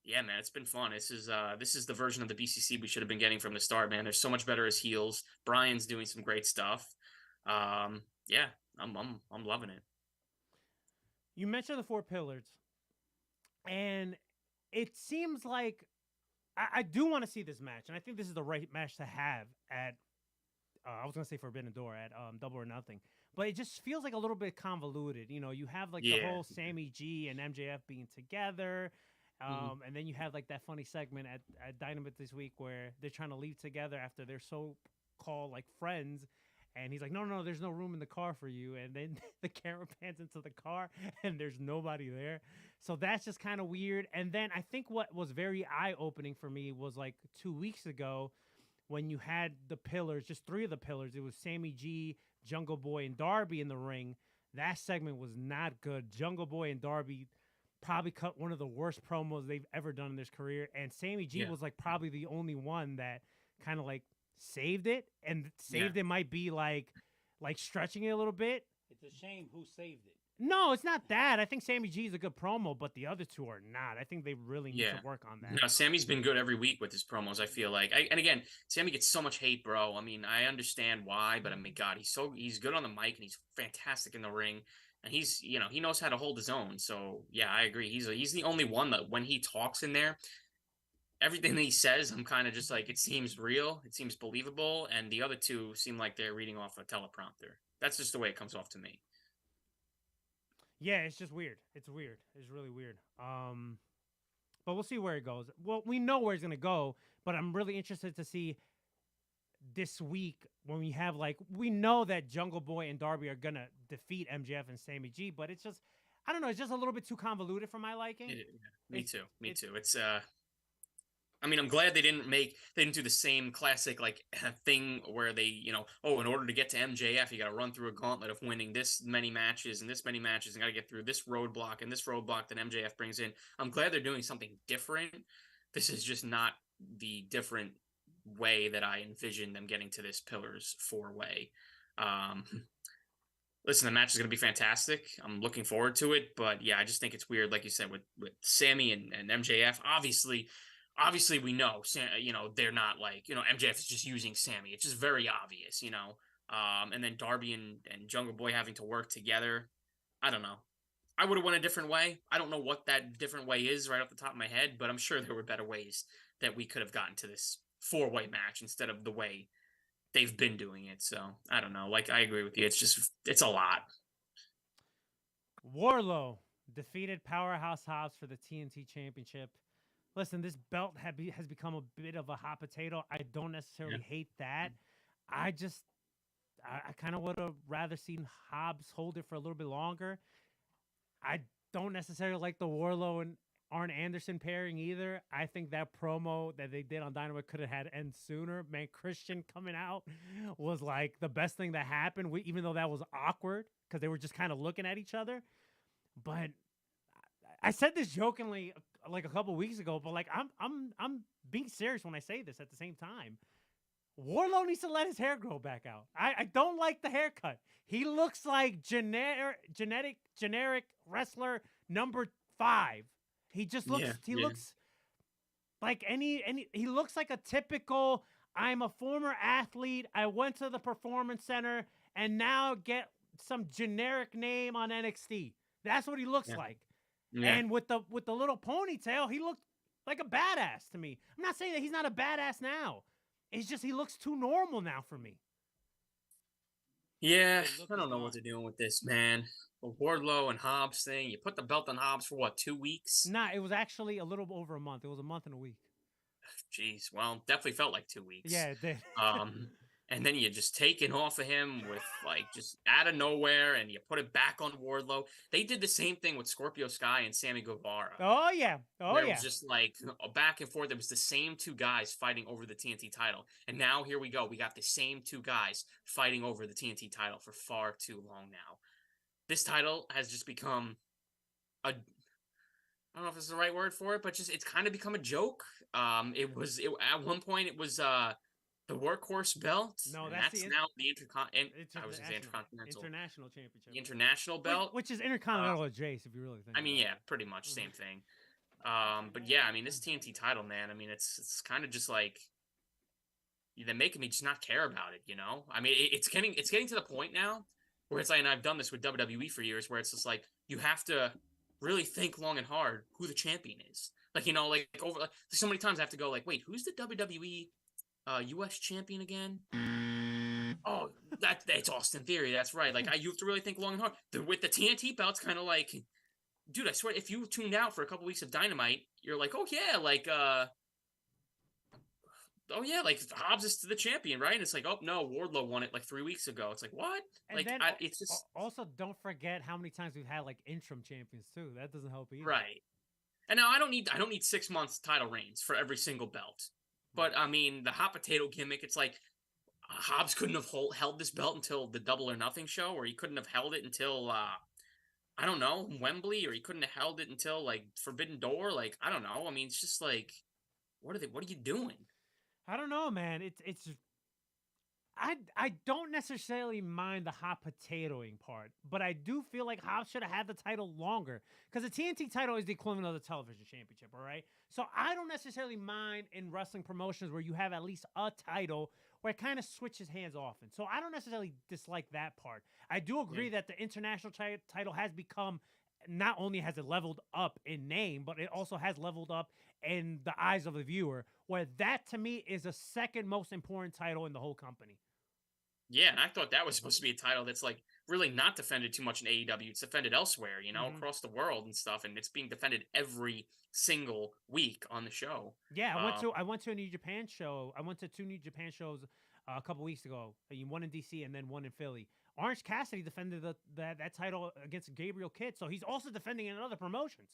yeah, man, it's been fun. This is the version of the BCC we should have been getting from the start, man. They're so much better as heels. Brian's doing some great stuff. Yeah, I'm loving it. You mentioned the four pillars, and it seems like I do want to see this match, and I think this is the right match to have at I was gonna say Forbidden Door at Double or Nothing, but it just feels like a little bit convoluted. You know, you have like the whole Sammy G and MJF being together. And then you have like that funny segment at Dynamite this week where they're trying to leave together after they're so-called like friends. And he's like, no, there's no room in the car for you. And then the camera pans into the car and there's nobody there. So that's just kind of weird. And then I think what was very eye-opening for me was like 2 weeks ago when you had the pillars, just three of the pillars. It was Sammy G, Jungle Boy, and Darby in the ring. That segment was not good. Jungle Boy and Darby probably cut one of the worst promos they've ever done in their career. And Sammy G was like probably the only one that kind of like saved it, and saved it might be like stretching it a little bit. It's a shame who saved it. No, it's not that. I think Sammy G is a good promo, but the other two are not. I think they really need to work on that. No, Sammy's been good every week with his promos, I feel like. And again, Sammy gets so much hate, bro. I mean, I understand why, but I mean, God, he's good on the mic and he's fantastic in the ring. And he's, he knows how to hold his own. So yeah, I agree. He's the only one that when he talks in there, everything that he says, I'm kind of just like, it seems real, it seems believable, and the other two seem like they're reading off a teleprompter. That's just the way it comes off to me. Yeah, it's just weird. It's weird. It's really weird. But we'll see where it goes. Well, we know where it's gonna go, but I'm really interested to see this week when we have we know that Jungle Boy and Darby are gonna defeat MJF and Sammy G, but it's just, I don't know, it's just a little bit too convoluted for my liking. Me too. It's I mean, I'm glad they didn't do the same classic thing where they, in order to get to MJF, you got to run through a gauntlet of winning this many matches and this many matches, and got to get through this roadblock and this roadblock that MJF brings in. I'm glad they're doing something different. This is just not the different way that I envisioned them getting to this Pillars 4-way. Listen, the match is going to be fantastic. I'm looking forward to it, but yeah, I just think it's weird, like you said, with Sammy and MJF. Obviously, we know, they're not like, MJF is just using Sammy. It's just very obvious, and then Darby and Jungle Boy having to work together. I don't know. I would have went a different way. I don't know what that different way is right off the top of my head, but I'm sure there were better ways that we could have gotten to this 4-way match instead of the way they've been doing it. So I don't know. Like, I agree with you. It's a lot. Warlow defeated Powerhouse Hobbs for the TNT Championship. Listen, this belt has become a bit of a hot potato. I don't necessarily hate that. I kind of would have rather seen Hobbs hold it for a little bit longer. I don't necessarily like the Warlow and Arn Anderson pairing either. I think that promo that they did on Dynamite could have had end sooner. Man, Christian coming out was like the best thing that happened, even though that was awkward because they were just kind of looking at each other. But I said this jokingly like a couple weeks ago, but like I'm being serious when I say this at the same time. Warlow needs to let his hair grow back out. I don't like the haircut. He looks like generic wrestler number 5. He just looks looks like he looks like a typical, I'm a former athlete, I went to the performance center and now get some generic name on NXT. That's what he looks like. Yeah. And with the little ponytail, he looked like a badass to me. I'm not saying that he's not a badass now. It's just he looks too normal now for me. Yeah, I don't know what they're doing with this, man. The Wardlow and Hobbs thing. You put the belt on Hobbs for what, 2 weeks? Nah, it was actually a little over a month. It was a month and a week. Jeez, well, definitely felt like 2 weeks. Yeah, it did. And then you just take it off of him with like just out of nowhere, and you put it back on Wardlow. They did the same thing with Scorpio Sky and Sammy Guevara. Oh yeah, It was just like a back and forth. It was the same 2 guys fighting over the TNT title, and now here we go. We got the same 2 guys fighting over the TNT title for far too long now. This title has just become I don't know if it's the right word for it, but it's kind of become a joke. At one point it was the workhorse belt. No, that's now the Intercontinental Championship. The international belt, which is Intercontinental Jace, if you really think. I mean, yeah, pretty much same thing. But yeah, I mean, this TNT title, man. I mean, it's kind of just like they're making me just not care about it. I mean, it's getting to the point now where it's like, and I've done this with WWE for years, where it's just like you have to really think long and hard who the champion is. Like so many times I have to go like, wait, who's the WWE U.S. champion again? Oh, that's Austin Theory. That's right. Like, you have to really think long and hard. With the TNT belt, it's kind of like, dude, I swear, if you tuned out for a couple weeks of Dynamite, you're like, oh yeah, like Hobbs is the champion, right? And it's like, oh no, Wardlow won it like 3 weeks ago. It's like, what? And like, then it's just also don't forget how many times we've had like interim champions too. That doesn't help either. Right. And now I don't need 6 months title reigns for every single belt. But, I mean, the hot potato gimmick, it's like Hobbs couldn't have held this belt until the Double or Nothing show, or he couldn't have held it until, I don't know, Wembley, or he couldn't have held it until, like, Forbidden Door. Like, I don't know. I mean, it's just like, what are you doing? I don't know, man. I don't necessarily mind the hot potatoing part, but I do feel like Hobbs should have had the title longer because the TNT title is the equivalent of the television championship, all right? So I don't necessarily mind in wrestling promotions where you have at least a title where it kind of switches hands often. So I don't necessarily dislike that part. I do agree that the international title has become, not only has it leveled up in name, but it also has leveled up in the eyes of the viewer, where that to me is the second most important title in the whole company. Yeah, and I thought that was supposed to be a title that's like really not defended too much in AEW. It's defended elsewhere, across the world and stuff, and it's being defended every single week on the show. Yeah, I went to a New Japan show. I went to 2 New Japan shows a couple weeks ago. One in DC and then one in Philly. Orange Cassidy defended that title against Gabriel Kidd, so he's also defending it in other promotions.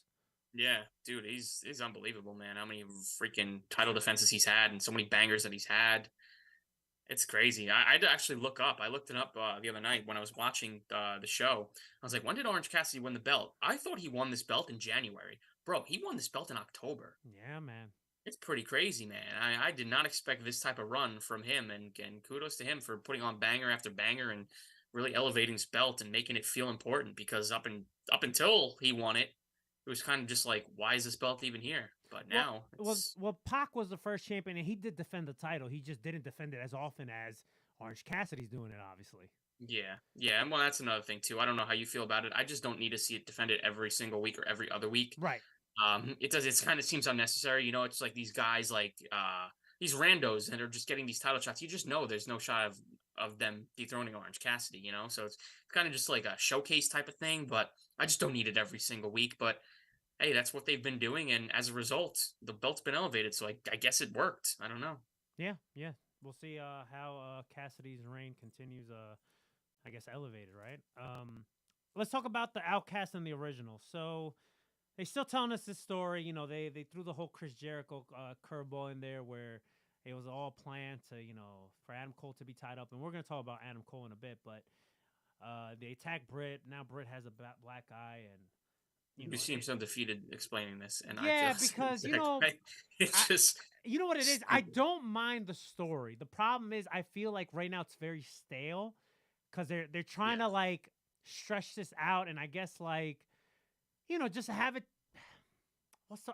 Yeah, dude, he's unbelievable, man. How many freaking title defenses he's had and so many bangers that he's had. It's crazy. I had to actually look up. I looked it up the other night when I was watching the show. I was like, when did Orange Cassidy win the belt? I thought he won this belt in January. Bro, he won this belt in October. Yeah, man. It's pretty crazy, man. I did not expect this type of run from him, and kudos to him for putting on banger after banger and really elevating his belt and making it feel important, because up until he won it, it was kind of just like, why is this belt even here? But now Pac was the first champion, and he did defend the title. He just didn't defend it as often as Orange Cassidy's doing it, obviously. yeah, and well, that's another thing too. I don't know how you feel about it. I just don't need to see it defended every single week or every other week. Right. It does. It kind of seems unnecessary. You know, it's like these guys, like these randos that are just getting these title shots. You just know there's no shot of them dethroning Orange Cassidy. You know, so it's kind of just like a showcase type of thing. But I just don't need it every single week. But hey, that's what they've been doing, and as a result, the belt's been elevated. So I guess it worked. I don't know. Yeah. We'll see how Cassidy's reign continues. I guess elevated, right? Let's talk about the Outcast and the original. So they still telling us this story. You know, they threw the whole Chris Jericho curveball in there where it was all planned to, for Adam Cole to be tied up. And we're going to talk about Adam Cole in a bit, but they attack Britt. Now Britt has a black eye, and you seem so defeated explaining this, and yeah, I feel because it's just you know what it is. I don't mind the story. The problem is I feel like right now it's very stale because they're trying to like stretch this out, and I guess like just have it.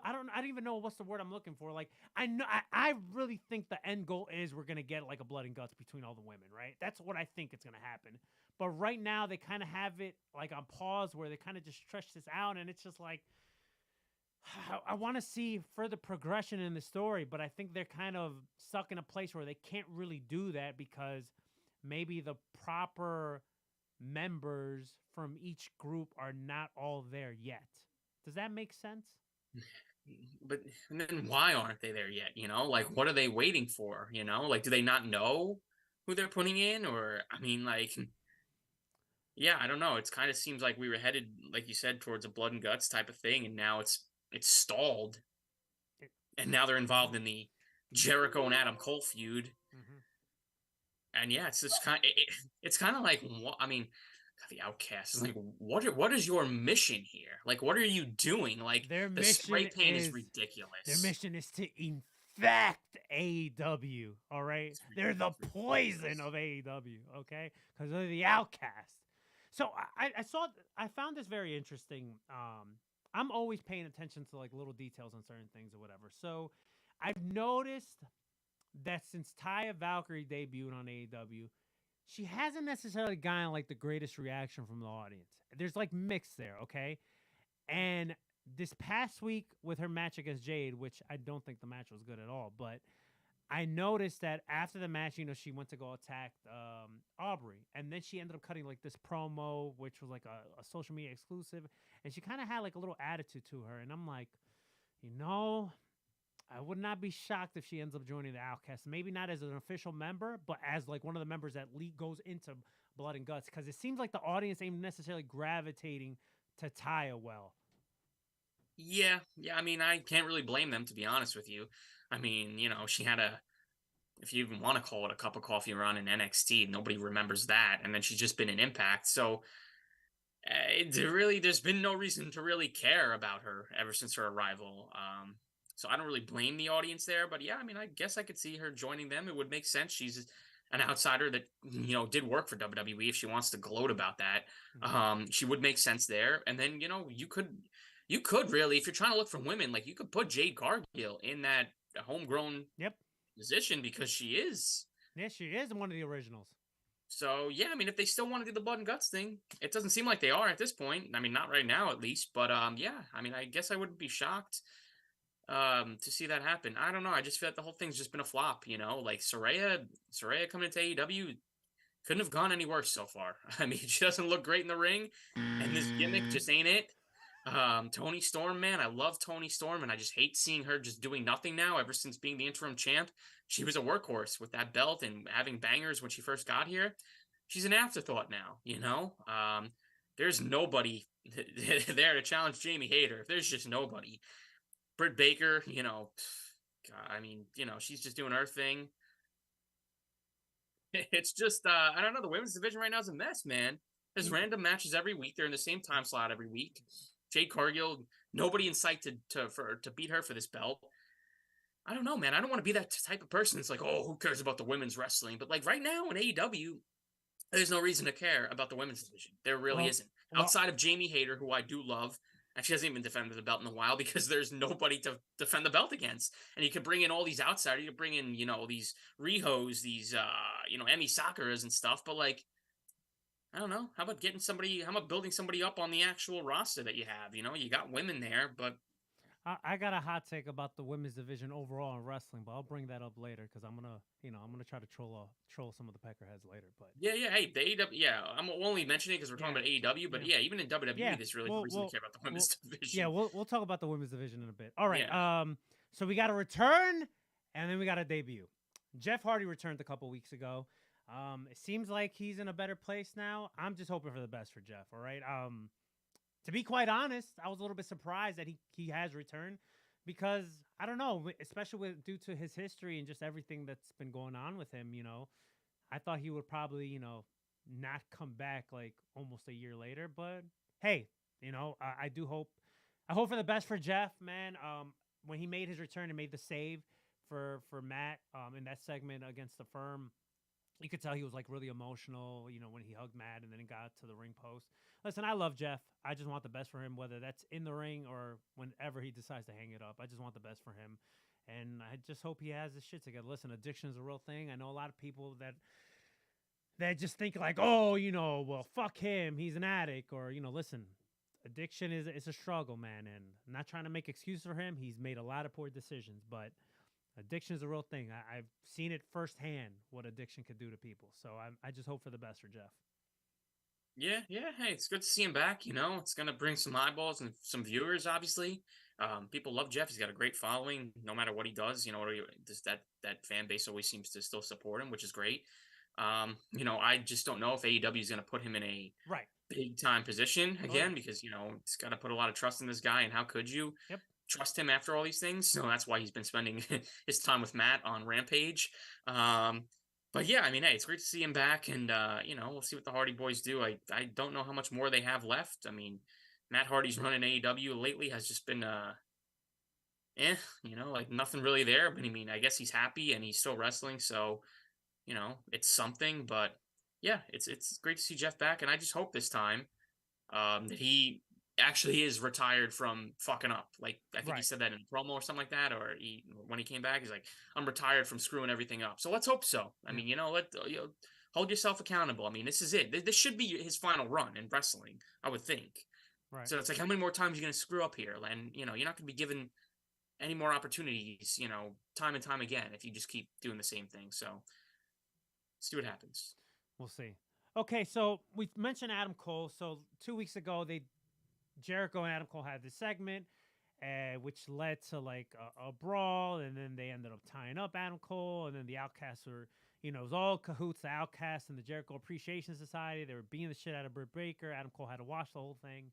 I don't even know what's the word I'm looking for. Like I really think the end goal is we're gonna get like a blood and guts between all the women, right? That's what I think is gonna happen. But right now they kind of have it like on pause where they kind of just stretch this out, and it's just like I want to see further progression in the story, but I think they're kind of stuck in a place where they can't really do that because maybe the proper members from each group are not all there yet. Does that make sense? But and then why aren't they there yet? Like, what are they waiting for? Like, do they not know who they're putting in? Or, I mean, like, yeah, I don't know. It kind of seems like we were headed, like you said, towards a blood and guts type of thing, and now it's stalled. And now they're involved in the Jericho and Adam Cole feud. Mm-hmm. And yeah, it's just it's kind of like, I mean, the Outcast is like, what is your mission here? Like, what are you doing? Like, the spray paint is ridiculous. Their mission is to infect AEW. All right, they're the poison of AEW. Okay, because they're the Outcast. So I found this very interesting. I'm always paying attention to like little details on certain things or whatever. So I've noticed that since Taya Valkyrie debuted on AEW, she hasn't necessarily gotten like the greatest reaction from the audience. There's like mix there, okay? And this past week with her match against Jade, which I don't think the match was good at all, but I noticed that after the match, she went to go attack Aubrey, and then she ended up cutting like this promo, which was like a social media exclusive, and she kind of had like a little attitude to her, and I'm like, I would not be shocked if she ends up joining the Outcast. Maybe not as an official member, but as like one of the members that goes into Blood and Guts, because it seems like the audience ain't necessarily gravitating to Taya well. Yeah. I mean, I can't really blame them, to be honest with you. I mean, she had if you even want to call it a cup of coffee run in NXT, nobody remembers that. And then she's just been in Impact. So there's been no reason to really care about her ever since her arrival. So I don't really blame the audience there. But yeah, I mean, I guess I could see her joining them. It would make sense. She's an outsider that, did work for WWE. If she wants to gloat about that, she would make sense there. And then, you could really, if you're trying to look for women, like you could put Jade Cargill in that homegrown position because she is. Yeah, she is one of the originals. So, yeah, I mean, if they still want to do the blood and guts thing, it doesn't seem like they are at this point. I mean, not right now, at least. But, yeah, I mean, I guess I wouldn't be shocked to see that happen. I don't know. I just feel like the whole thing's just been a flop, Like, Saraya coming into AEW couldn't have gone any worse so far. I mean, she doesn't look great in the ring, and this gimmick just ain't it. Toni Storm, man, I love Toni Storm, and I just hate seeing her just doing nothing now. Ever since being the interim champ, she was a workhorse with that belt and having bangers when she first got here. She's an afterthought now, there's nobody there to challenge Jamie Hayter. There's just nobody. Britt Baker, God, I mean, she's just doing her thing. It's just, I don't know, the women's division right now is a mess, man. There's random matches every week. They're in the same time slot every week. Jade Cargill, nobody in sight to beat her for this belt. I don't know, man. I don't want to be that type of person. It's like, oh, who cares about the women's wrestling? But like right now in AEW, There's no reason to care about the women's division. There really isn't. Outside of Jamie Hayter, who I do love, and she hasn't even defended the belt in a while because there's nobody to defend the belt against. And you can bring in all these outsiders. You can bring in, these Rihos, these, Emi Sakuras and stuff. But, like, I don't know. How about building somebody up on the actual roster that you have? You got women there, but I got a hot take about the women's division overall in wrestling, but I'll bring that up later because I'm gonna try to troll some of the peckerheads later. But yeah. Hey, the AEW, yeah, I'm only mentioning it because we're talking about AEW, but yeah, even in WWE, there's really no reason to care about the women's division. Yeah, we'll talk about the women's division in a bit. All right. Yeah. So we got a return, and then we got a debut. Jeff Hardy returned a couple weeks ago. It seems like he's in a better place now. I'm just hoping for the best for Jeff. All right. To be quite honest, I was a little bit surprised that he has returned because I don't know, especially due to his history and just everything that's been going on with him. I thought he would probably not come back like almost a year later. But hey, I do hope. I hope for the best for Jeff, man. When he made his return and made the save for Matt in that segment against the Firm, you could tell he was like really emotional, when he hugged Matt and then it got to the ring post. Listen, I love Jeff. I just want the best for him, whether that's in the ring or whenever he decides to hang it up. I just want the best for him. And I just hope he has his shit together. Listen, addiction is a real thing. I know a lot of people that just think like, oh, well, fuck him. He's an addict. Or, listen, addiction is a struggle, man. And I'm not trying to make excuses for him. He's made a lot of poor decisions, but addiction is a real thing. I've seen it firsthand what addiction could do to people. So I just hope for the best for Jeff. Yeah. Hey, it's good to see him back. It's going to bring some eyeballs and some viewers, obviously. People love Jeff. He's got a great following no matter what he does. That fan base always seems to still support him, which is great. I just don't know if AEW is going to put him in a big time position again because, it's got to put a lot of trust in this guy. And how could you trust him after all these things? So that's why he's been spending his time with Matt on Rampage. But yeah, I mean, hey, it's great to see him back, and we'll see what the Hardy Boys do. I don't know how much more they have left. I mean, Matt Hardy's running AEW lately has just been like nothing really there. But I mean, I guess he's happy and he's still wrestling, so it's something. But yeah, it's great to see Jeff back, and I just hope this time that he actually is retired from fucking up. Like I think he said that in a promo or something like that, or when he came back, he's like, "I'm retired from screwing everything up." So let's hope so. I mean, hold yourself accountable. I mean, this is it. This should be his final run in wrestling, I would think. Right. So it's like, how many more times are you going to screw up here? And you're not going to be given any more opportunities, time and time again if you just keep doing the same thing. So see what happens. We'll see. Okay, so we mentioned Adam Cole. So 2 weeks ago, Jericho and Adam Cole had this segment, which led to like a brawl, and then they ended up tying up Adam Cole, and then the Outcasts were, it was all cahoots, the Outcasts and the Jericho Appreciation Society. They were beating the shit out of Britt Baker. Adam Cole had to watch the whole thing,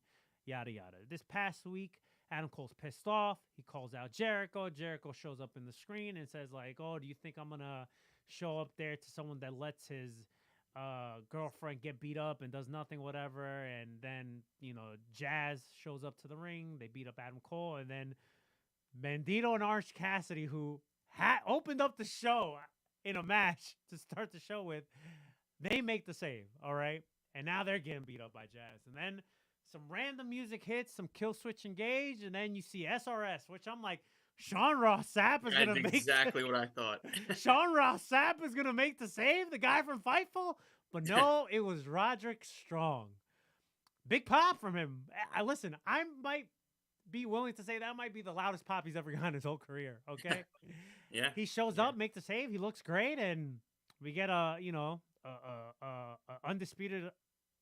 yada, yada. This past week, Adam Cole's pissed off. He calls out Jericho. Jericho shows up in the screen and says like, oh, do you think I'm going to show up there to someone that lets his girlfriend get beat up and does nothing, whatever. And then, Jazz shows up to the ring. They beat up Adam Cole. And then Bandito and Orange Cassidy, who opened up the show in a match to start the show with, they make the save, all right? And now they're getting beat up by Jazz. And then some random music hits, some Kill Switch Engage, and then you see SRS, which I'm like, Sean Ross Sapp is going to make exactly what I thought. Sean Ross Sapp is going to make the save, the guy from Fightful. But no, it was Roderick Strong. Big pop from him. Listen, I might be willing to say that might be the loudest pop he's ever gotten his whole career, okay? Yeah. He shows up, make the save, he looks great, and we get a undisputed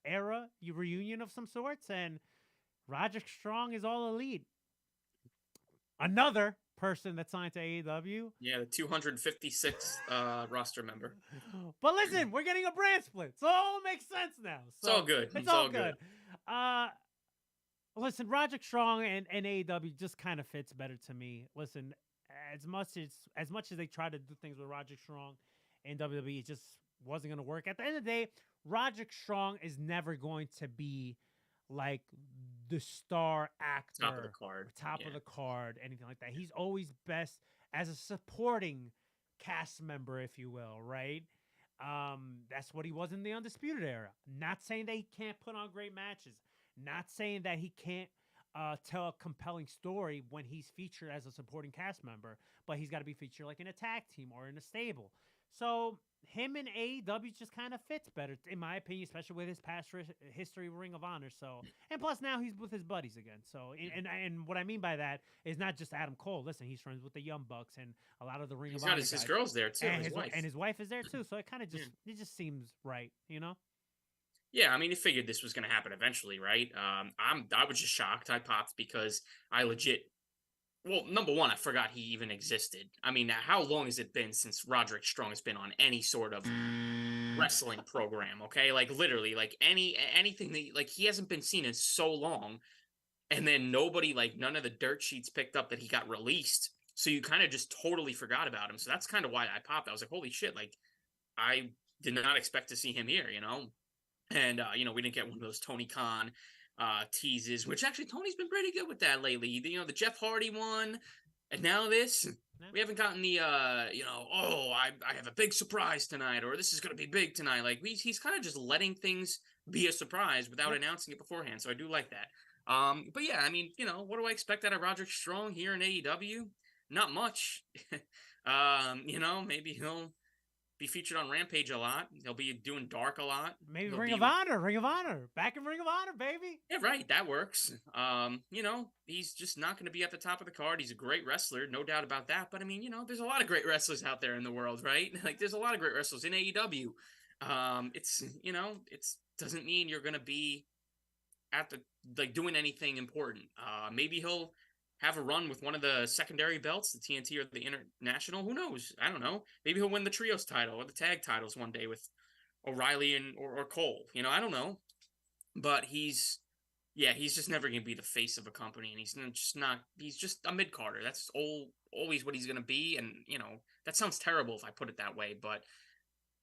era reunion of some sorts, and Roderick Strong is all elite. Another person that signed to AEW. Yeah, the 256th roster member. But listen, we're getting a brand split, so it all makes sense now. So it's all good. It's all good. Listen, Roderick Strong and AEW just kind of fits better to me. Listen, as much as they try to do things with Roderick Strong and WWE, it just wasn't going to work. At the end of the day, Roderick Strong is never going to be like the star actor, top of the card, anything like that. He's always best as a supporting cast member, if you will, right? That's what he was in the Undisputed Era. Not saying that he can't put on great matches. Not saying that he can't tell a compelling story when he's featured as a supporting cast member, but he's got to be featured like in a tag team or in a stable. So him in AEW just kind of fits better, in my opinion, especially with his past history with Ring of Honor. So, and plus now he's with his buddies again. So, and what I mean by that is not just Adam Cole. Listen, he's friends with the Young Bucks and a lot of the Ring He's of Honor got guys. his girls there too, and his wife. and his wife is there too. So it kind of just it just seems right, you know. Yeah, I mean, he figured this was going to happen eventually, right? I was just shocked. I popped because I legit. Well, number one, I forgot he even existed. I mean, how long has it been since Roderick Strong has been on any sort of wrestling program? Okay, like literally, like anything that like he hasn't been seen in so long, and then nobody, like none of the dirt sheets picked up that he got released. So you kind of just totally forgot about him. So that's kind of why I popped. I was like, holy shit! Like I did not expect to see him here. And we didn't get one of those Tony Khan teases, which actually Tony's been pretty good with that lately. The Jeff Hardy one, and now this. We haven't gotten the I have a big surprise tonight, or this is going to be big tonight. Like he's kind of just letting things be a surprise without announcing it beforehand. So I do like that. But yeah, I mean, what do I expect out of Roderick Strong here in AEW? Not much. Maybe he'll be featured on Rampage a lot. He'll be doing Dark a lot. Maybe He'll Ring be of Honor, back in Ring of Honor, baby. Yeah, right. That works. He's just not going to be at the top of the card. He's a great wrestler, no doubt about that. But I mean, there's a lot of great wrestlers out there in the world, right? Like, there's a lot of great wrestlers in AEW. It doesn't mean you're going to be at the doing anything important. Maybe he'll have a run with one of the secondary belts, the TNT or the International. Who knows? I don't know. Maybe he'll win the trios title or the tag titles one day with O'Reilly or Cole. I don't know. But he's just never going to be the face of a company, and he's just a mid-carder. That's always what he's going to be, and, that sounds terrible if I put it that way, but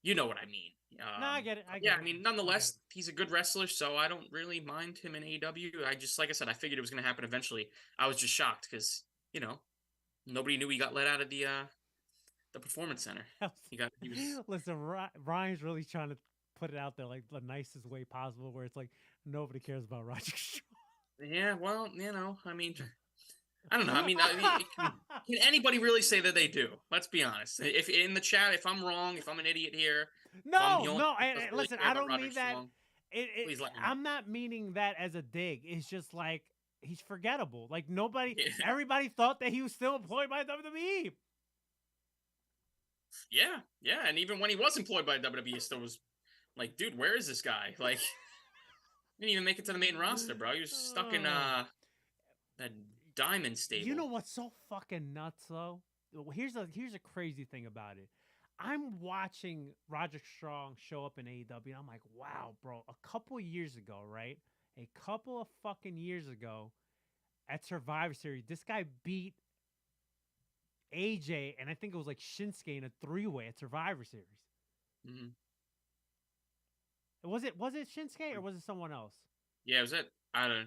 you know what I mean. No, I get it. I mean, nonetheless, he's a good wrestler, so I don't really mind him in AEW. Like I said, I figured it was going to happen eventually. I was just shocked because, nobody knew he got let out of the Performance Center. Listen, Ryan's really trying to put it out there like the nicest way possible, where it's like nobody cares about Roger Strong. Yeah, well, I mean, I don't know. I mean, can anybody really say that they do? Let's be honest. If in the chat, if I'm wrong, if I'm an idiot here, no. Listen, I don't mean that. Please let me know. I'm not meaning that as a dig. It's just like he's forgettable. Like everybody thought that he was still employed by WWE. Yeah, and even when he was employed by WWE, it still was like, dude, where is this guy? Like, didn't even make it to the main roster, bro. He was stuck in that Diamond stable. You know what's so fucking nuts, though? Here's a crazy thing about it. I'm watching Roderick Strong show up in AEW, and I'm like, wow, bro. A couple of years ago, right? A couple of fucking years ago, at Survivor Series, this guy beat AJ, and I think it was like Shinsuke in a 3-way at Survivor Series. Mm-hmm. Was it Shinsuke or was it someone else? Yeah, was it? I don't know.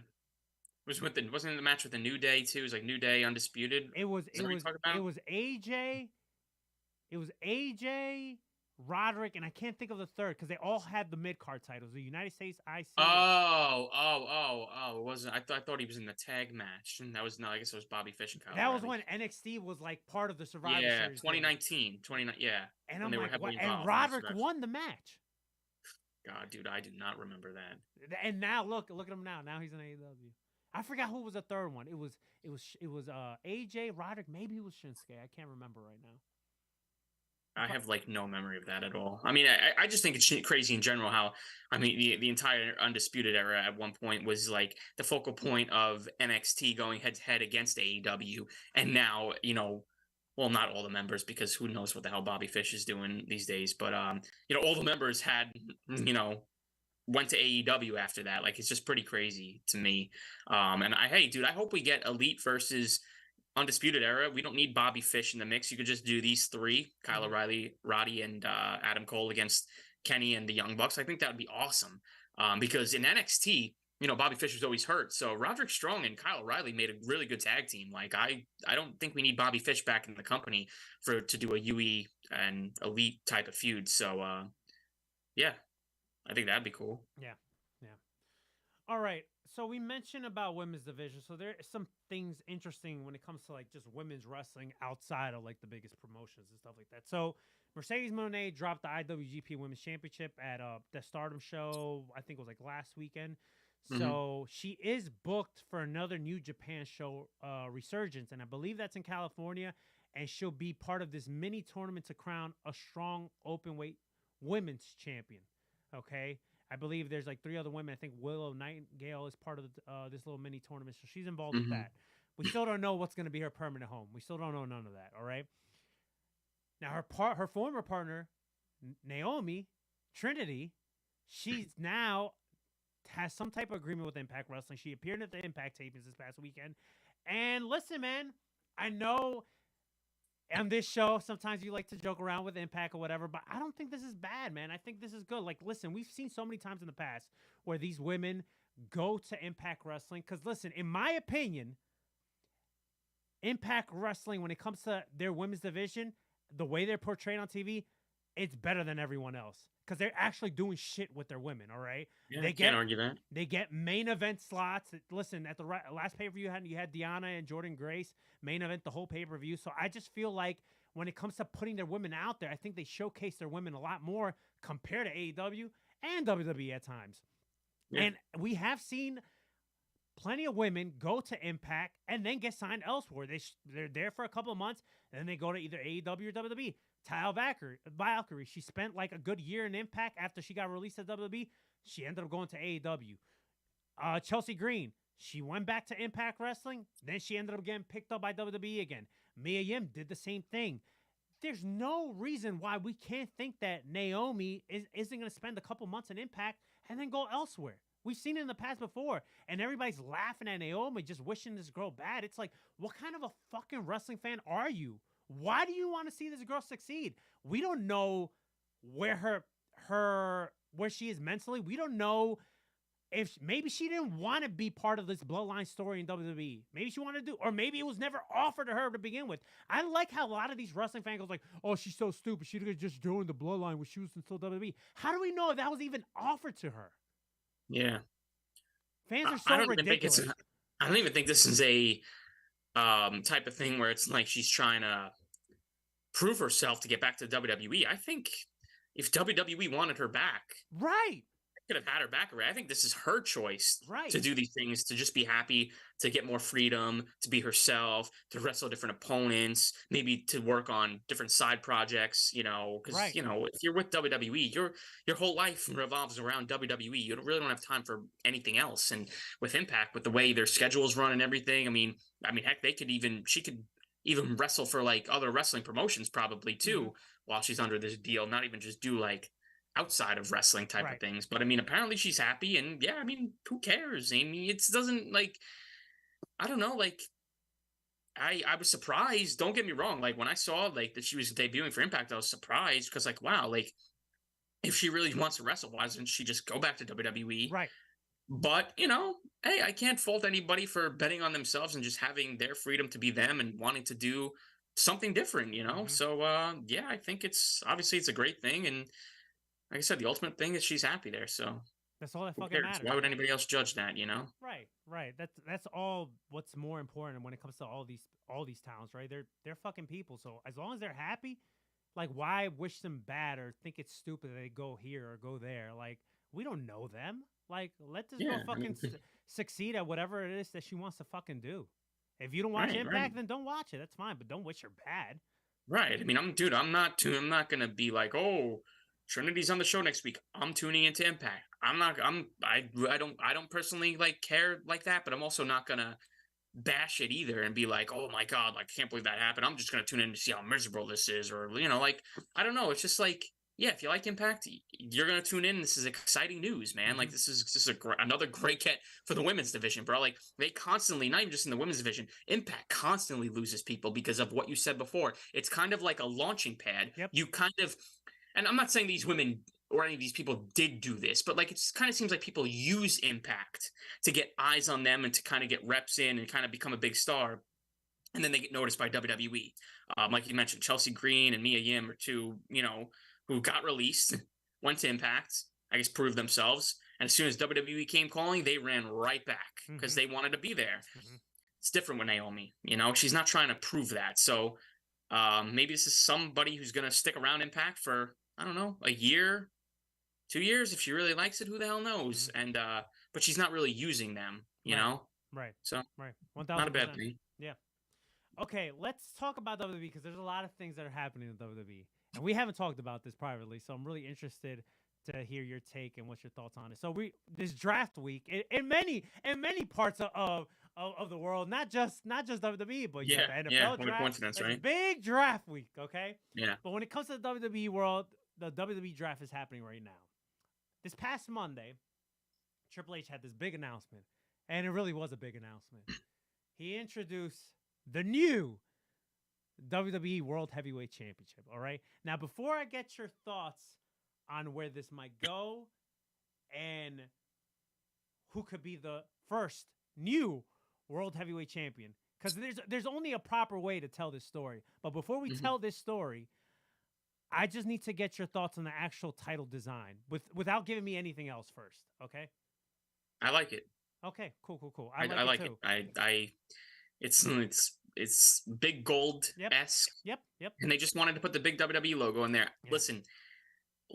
Wasn't it the match with the New Day too? It was like New Day Undisputed. It was AJ. It was AJ, Roderick, and I can't think of the third because they all had the mid-card titles. The United States IC. Oh! It wasn't. I thought he was in the tag match, and that was no. I guess it was Bobby Fish and Kyle. That was when NXT was like part of the Survivor Series. 2019. Yeah. And I'm like, and Roderick won the match. God, dude, I do not remember that. And now look at him now. Now he's in AEW. I forgot who was the third one. It was AJ, Roderick. Maybe it was Shinsuke. I can't remember right now. I have like no memory of that at all. I mean, I just think it's crazy in general how, I mean, the entire Undisputed Era at one point was like the focal point of NXT going head to head against AEW. And now, well, not all the members, because who knows what the hell Bobby Fish is doing these days. But, all the members had, went to AEW after that. Like, it's just pretty crazy to me. And hey, dude, I hope we get Elite versus Undisputed Era. We don't need Bobby Fish in the mix. You could just do these three, Kyle O'Reilly, Roddy, and Adam Cole against Kenny and the Young Bucks. I think that would be awesome. Because in NXT, Bobby Fish was always hurt. So Roderick Strong and Kyle O'Reilly made a really good tag team. Like I don't think we need Bobby Fish back in the company to do a UE and Elite type of feud. So yeah, I think that'd be cool. Yeah. All right. So we mentioned about women's division. So there are some things interesting when it comes to like just women's wrestling outside of like the biggest promotions and stuff like that. So Mercedes Moné dropped the IWGP Women's Championship at the Stardom show. I think it was like last weekend. So she is booked for another New Japan show, Resurgence, and I believe that's in California. And she'll be part of this mini tournament to crown a strong openweight women's champion. Okay. I believe there's like 3 other women. I think Willow Nightingale is part of this little mini tournament, so she's involved with that. We still don't know what's going to be her permanent home. We still don't know none of that. All right. Now her former partner, Naomi Trinity, she's now has some type of agreement with Impact Wrestling. She appeared at the Impact tapings this past weekend. And listen, man, I know on this show, sometimes you like to joke around with Impact or whatever, but I don't think this is bad, man. I think this is good. Like, listen, we've seen so many times in the past where these women go to Impact Wrestling. Because, listen, in my opinion, Impact Wrestling, when it comes to their women's division, the way they're portrayed on TV, it's better than everyone else. Because they're actually doing shit with their women, all right? Yeah, can't argue that. They get main event slots. Listen, at the last pay-per-view, you had Deanna and Jordan Grace main event the whole pay-per-view. So I just feel like when it comes to putting their women out there, I think they showcase their women a lot more compared to AEW and WWE at times. Yeah. And we have seen plenty of women go to Impact and then get signed elsewhere. They're there for a couple of months, and then they go to either AEW or WWE. Tyle Valkyrie, she spent like a good year in Impact after she got released at WWE. She ended up going to AEW. Chelsea Green, she went back to Impact Wrestling. Then she ended up getting picked up by WWE again. Mia Yim did the same thing. There's no reason why we can't think that Naomi isn't going to spend a couple months in Impact and then go elsewhere. We've seen it in the past before, and everybody's laughing at Naomi, just wishing this girl bad. It's like, what kind of a fucking wrestling fan are you? Why do you want to see this girl succeed? We don't know where where she is mentally. We don't know if maybe she didn't want to be part of this bloodline story in WWE. Maybe she wanted to do, or maybe it was never offered to her to begin with. I like how a lot of these wrestling fans go like, "Oh, she's so stupid. She could have just joined the bloodline when she was still WWE." How do we know if that was even offered to her? Yeah, fans are so ridiculous. I don't even think this is a type of thing where it's like she's trying to prove herself to get back to WWE. I think if WWE wanted her back, right, could have had her back already. I think this is her choice, right, to do these things, to just be happy, to get more freedom, to be herself, to wrestle different opponents, maybe to work on different side projects, because, right, if you're with WWE, your whole life revolves around WWE. You don't have time for anything else. And with Impact, with the way their schedules run and everything, I mean, heck, she could even wrestle for like other wrestling promotions probably too, while she's under this deal, not even just do like outside of wrestling type of things. But apparently she's happy, and yeah, who cares? It doesn't, like, I don't know, like, I was surprised. Don't get me wrong. Like, when I saw like that she was debuting for Impact, I was surprised because, like, wow, like, if she really wants to wrestle, why doesn't she just go back to WWE? Right. But, hey, I can't fault anybody for betting on themselves and just having their freedom to be them and wanting to do something different, So, yeah, I think it's a great thing. And like I said, the ultimate thing is she's happy there. So that's all that fucking matters. Why would anybody else judge that, Right. That's all what's more important when it comes to all these talents, right? They're fucking people. So as long as they're happy, like, why wish them bad or think it's stupid that they go here or go there? Like, we don't know them. Like, let this girl fucking succeed at whatever it is that she wants to fucking do. If you don't watch Impact, then don't watch it. That's fine, but don't wish her bad. Right. I'm not gonna be like, oh, Trinity's on the show next week, I'm tuning into Impact. I don't personally like care like that, but I'm also not gonna bash it either and be like, oh my god, like, I can't believe that happened. I'm just gonna tune in to see how miserable this is, or like, I don't know. It's just like, yeah, if you like Impact, you're gonna tune in. This is exciting news, man. Like, this is just another great get for the women's division, bro. Like, they constantly, not even just in the women's division, Impact constantly loses people because of what you said before. It's kind of like a launching pad. Yep. And I'm not saying these women or any of these people did do this, but like it kind of seems like people use Impact to get eyes on them and to kind of get reps in and kind of become a big star, and then they get noticed by WWE. Like you mentioned, Chelsea Green and Mia Yim are two, who got released, went to Impact, I guess proved themselves, and as soon as WWE came calling, they ran right back because they wanted to be there. It's different with Naomi, she's not trying to prove that. So maybe this is somebody who's going to stick around Impact for, I don't know, a year, 2 years. If she really likes it, who the hell knows? And but she's not really using them, you know? Right. So Right. not a 1000%. bad thing. Yeah. Okay, let's talk about WWE because there's a lot of things that are happening in WWE, and we haven't talked about this privately. So I'm really interested to hear your take and what's your thoughts on it. So this draft week in many parts of the world, not just WWE, but you got the NFL what a draft. coincidence, It's right? big draft week, okay? Yeah. But when it comes to the WWE world, the WWE draft is happening right now. This past Monday, Triple H had this big announcement, and it really was a big announcement. He introduced the new WWE World Heavyweight Championship, all right? Now, before I get your thoughts on where this might go and who could be the first new World Heavyweight Champion, because there's only a proper way to tell this story. But before we tell this story, I just need to get your thoughts on the actual title design without giving me anything else first, okay? I like it. Okay, cool. I like it it. too. It's big gold-esque. Yep. And they just wanted to put the big WWE logo in there. Yeah. Listen,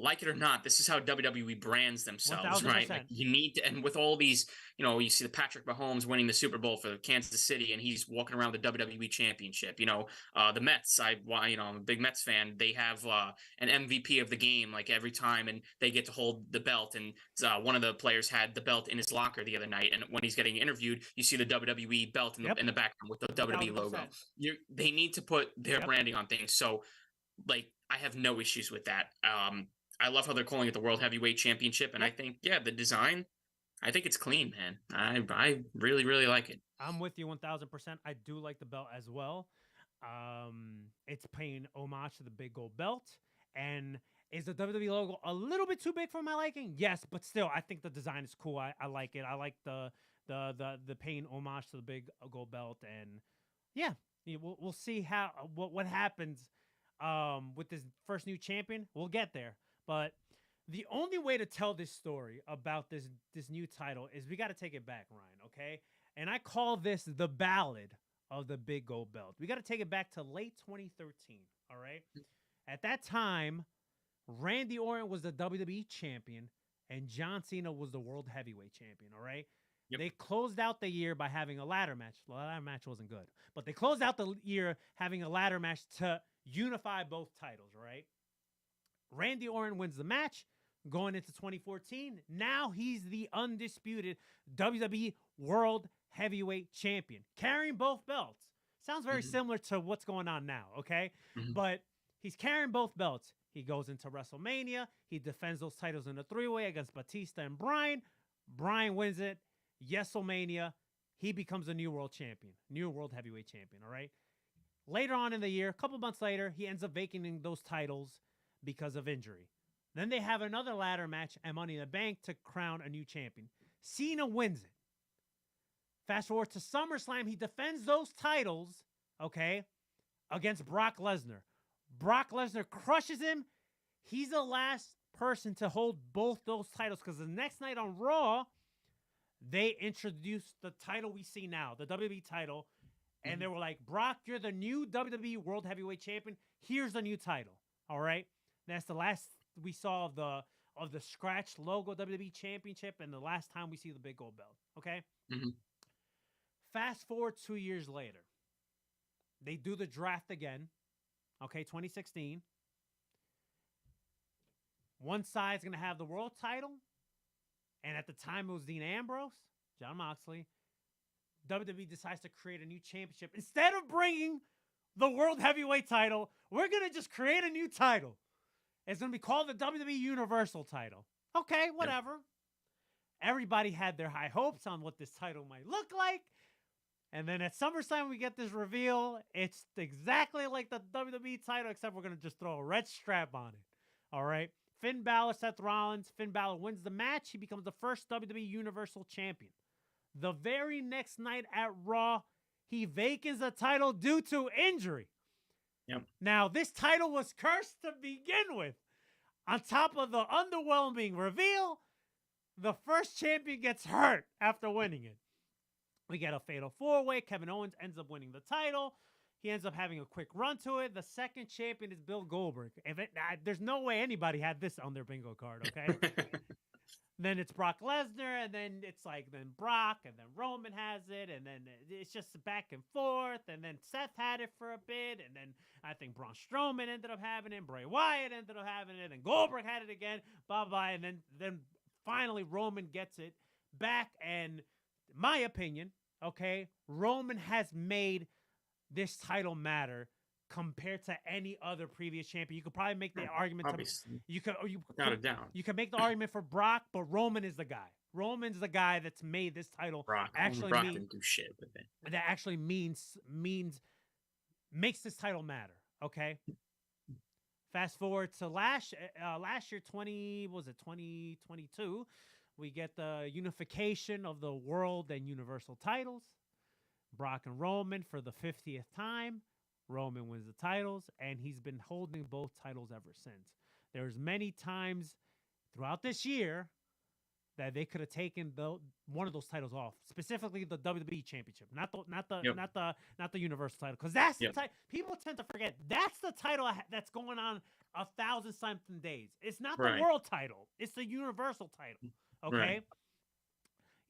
like it or not, this is how WWE brands themselves, 1000%. right? Like you need to, and with all these, you see the Patrick Mahomes winning the Super Bowl for Kansas City, and he's walking around the WWE Championship. The Mets, I'm a big Mets fan. They have an MVP of the game like every time, and they get to hold the belt. And one of the players had the belt in his locker the other night, and when he's getting interviewed, you see the WWE belt in the background with the WWE 1000%. logo. They need to put their branding on things. So, like, I have no issues with that. I love how they're calling it the World Heavyweight Championship, and I think, the design, I think it's clean, man. I really, really like it. I'm with you 1000%. I do like the belt as well. It's paying homage to the big gold belt, and is the WWE logo a little bit too big for my liking? Yes, but still, I think the design is cool. I like it. I like the paying homage to the big gold belt, and we'll see what happens with this first new champion. We'll get there. But the only way to tell this story about this new title is we got to take it back, Ryan, okay? And I call this the Ballad of the Big Gold Belt. We got to take it back to late 2013, all right? At that time, Randy Orton was the WWE champion and John Cena was the World Heavyweight champion, all right? Yep. They closed out the year by having a ladder match. The ladder match wasn't good, but they closed out the year having a ladder match to unify both titles, right? Randy Orton wins the match going into 2014. Now he's the undisputed WWE World Heavyweight Champion, carrying both belts. Sounds very similar to what's going on now, okay? But he's carrying both belts. He goes into WrestleMania. He defends those titles in a three-way against Batista and Bryan. Bryan wins it. WrestleMania. He becomes a new world champion, new World Heavyweight Champion, all right? Later on in the year, a couple months later, he ends up vacating those titles because of injury. Then they have another ladder match at Money in the Bank to crown a new champion. Cena wins it. Fast forward to SummerSlam, he defends those titles, okay, against Brock Lesnar. Brock Lesnar crushes him. He's the last person to hold both those titles because the next night on Raw, they introduced the title we see now, the WWE title, and they were like, Brock, you're the new WWE World Heavyweight Champion. Here's the new title, all right? That's the last we saw of the scratch logo WWE Championship and the last time we see the big gold belt. Okay? Fast forward 2 years later. They do the draft again. Okay, 2016. One side's going to have the world title. And at the time, it was Dean Ambrose, Jon Moxley. WWE decides to create a new championship. Instead of bringing the World Heavyweight title, we're going to just create a new title. It's going to be called the WWE Universal title. Okay, whatever. Everybody had their high hopes on what this title might look like. And then at SummerSlam, we get this reveal. It's exactly like the WWE title, except we're going to just throw a red strap on it. All right? Finn Balor, Seth Rollins. Finn Balor wins the match. He becomes the first WWE Universal Champion. The very next night at Raw, he vacates the title due to injury. Yep. Now, this title was cursed to begin with. On top of the underwhelming reveal, the first champion gets hurt after winning it. We get a fatal four-way. Kevin Owens ends up winning the title. He ends up having a quick run to it. The second champion is Bill Goldberg. There's no way anybody had this on their bingo card, okay? Then it's Brock Lesnar, and then it's then Brock, and then Roman has it, and then it's just back and forth, and then Seth had it for a bit, and then I think Braun Strowman ended up having it, Bray Wyatt ended up having it, and Goldberg had it again, bye-bye, and then finally Roman gets it back, and my opinion, okay, Roman has made this title matter compared to any other previous champion. You could probably make the argument without a doubt. You could make the argument for Brock, but Roman is the guy. Roman's the guy that's made this title Brock didn't do shit with it. That actually makes this title matter. Okay. Fast forward to last year, 2022, we get the unification of the world and universal titles. Brock and Roman for the 50th time. Roman wins the titles, and he's been holding both titles ever since. There's many times throughout this year that they could have taken one of those titles off, specifically the WWE Championship, not the Universal title, because that's the title. People tend to forget that's the title that's going on 1,000-something days. It's not the world title; it's the Universal title. Okay. Right.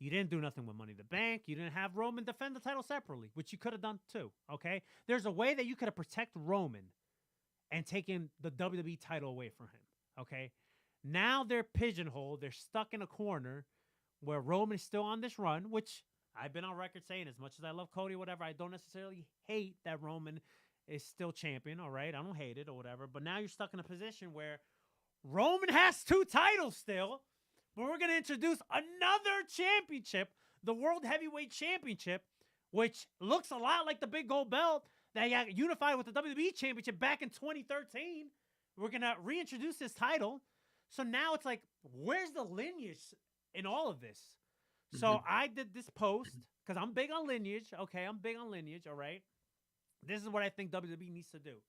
You didn't do nothing with Money in the Bank. You didn't have Roman defend the title separately, which you could have done too, okay? There's a way that you could have protected Roman and taken the WWE title away from him, okay? Now they're pigeonholed. They're stuck in a corner where Roman is still on this run, which I've been on record saying, as much as I love Cody or whatever, I don't necessarily hate that Roman is still champion, all right? I don't hate it or whatever, but now you're stuck in a position where Roman has 2 titles still, but we're going to introduce another championship, the World Heavyweight Championship, which looks a lot like the big gold belt that got unified with the WWE Championship back in 2013. We're going to reintroduce this title. So now it's like, where's the lineage in all of this? So I did this post because I'm big on lineage. Okay, I'm big on lineage, all right? This is what I think WWE needs to do.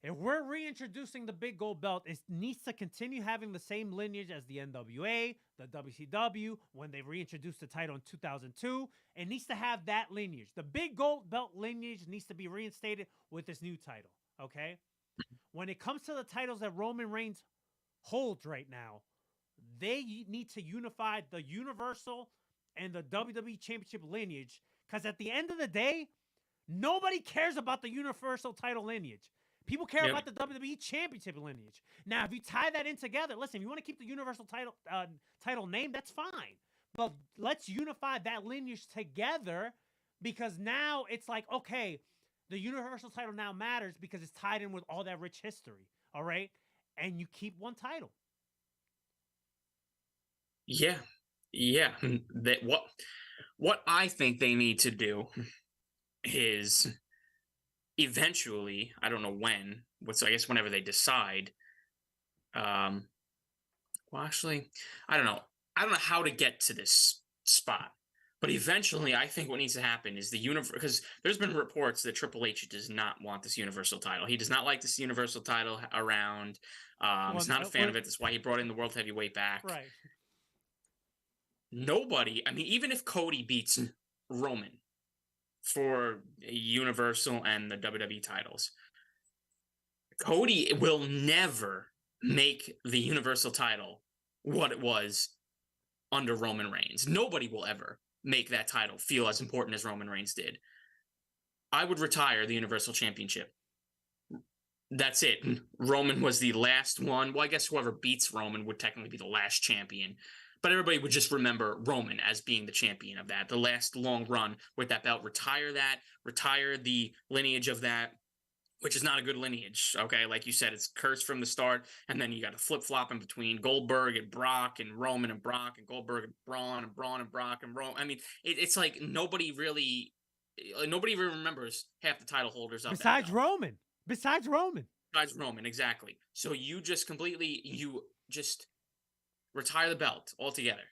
If we're reintroducing the big gold belt, it needs to continue having the same lineage as the NWA, the WCW, when they reintroduced the title in 2002. It needs to have that lineage. The big gold belt lineage needs to be reinstated with this new title, okay? When it comes to the titles that Roman Reigns holds right now, they need to unify the Universal and the WWE Championship lineage, because at the end of the day, nobody cares about the Universal title lineage. People care about the WWE Championship lineage. Now, if you tie that in together, listen, if you want to keep the Universal title name, that's fine. But let's unify that lineage together, because now it's like, okay, the Universal title now matters because it's tied in with all that rich history, all right? And you keep one title. Yeah. What I think they need to do is eventually, I don't know when, so I guess whenever they decide, well, actually, I don't know how to get to this spot, but eventually I think what needs to happen is because there's been reports that Triple H does not want this Universal title. He does not like this Universal title around. He's not a fan of it. That's why he brought in the World Heavyweight back. Right. Nobody, I mean, even if Cody beats Roman for Universal and the WWE titles, Cody will never make the Universal title what it was under Roman Reigns. Nobody will ever make that title feel as important as Roman Reigns did. I would retire the Universal Championship. That's it. Roman was the last one. Well, I guess whoever beats Roman would technically be the last champion. But everybody would just remember Roman as being the champion of that, the last long run with that belt. Retire the lineage of that, which is not a good lineage, okay? Like you said, it's cursed from the start, and then you got to flip-flop in between Goldberg and Brock and Roman and Brock and Goldberg and Braun and Brock and Roman. I mean, it's like nobody even remembers half the title holders of Besides Roman. Besides Roman, exactly. So you just retire the belt altogether.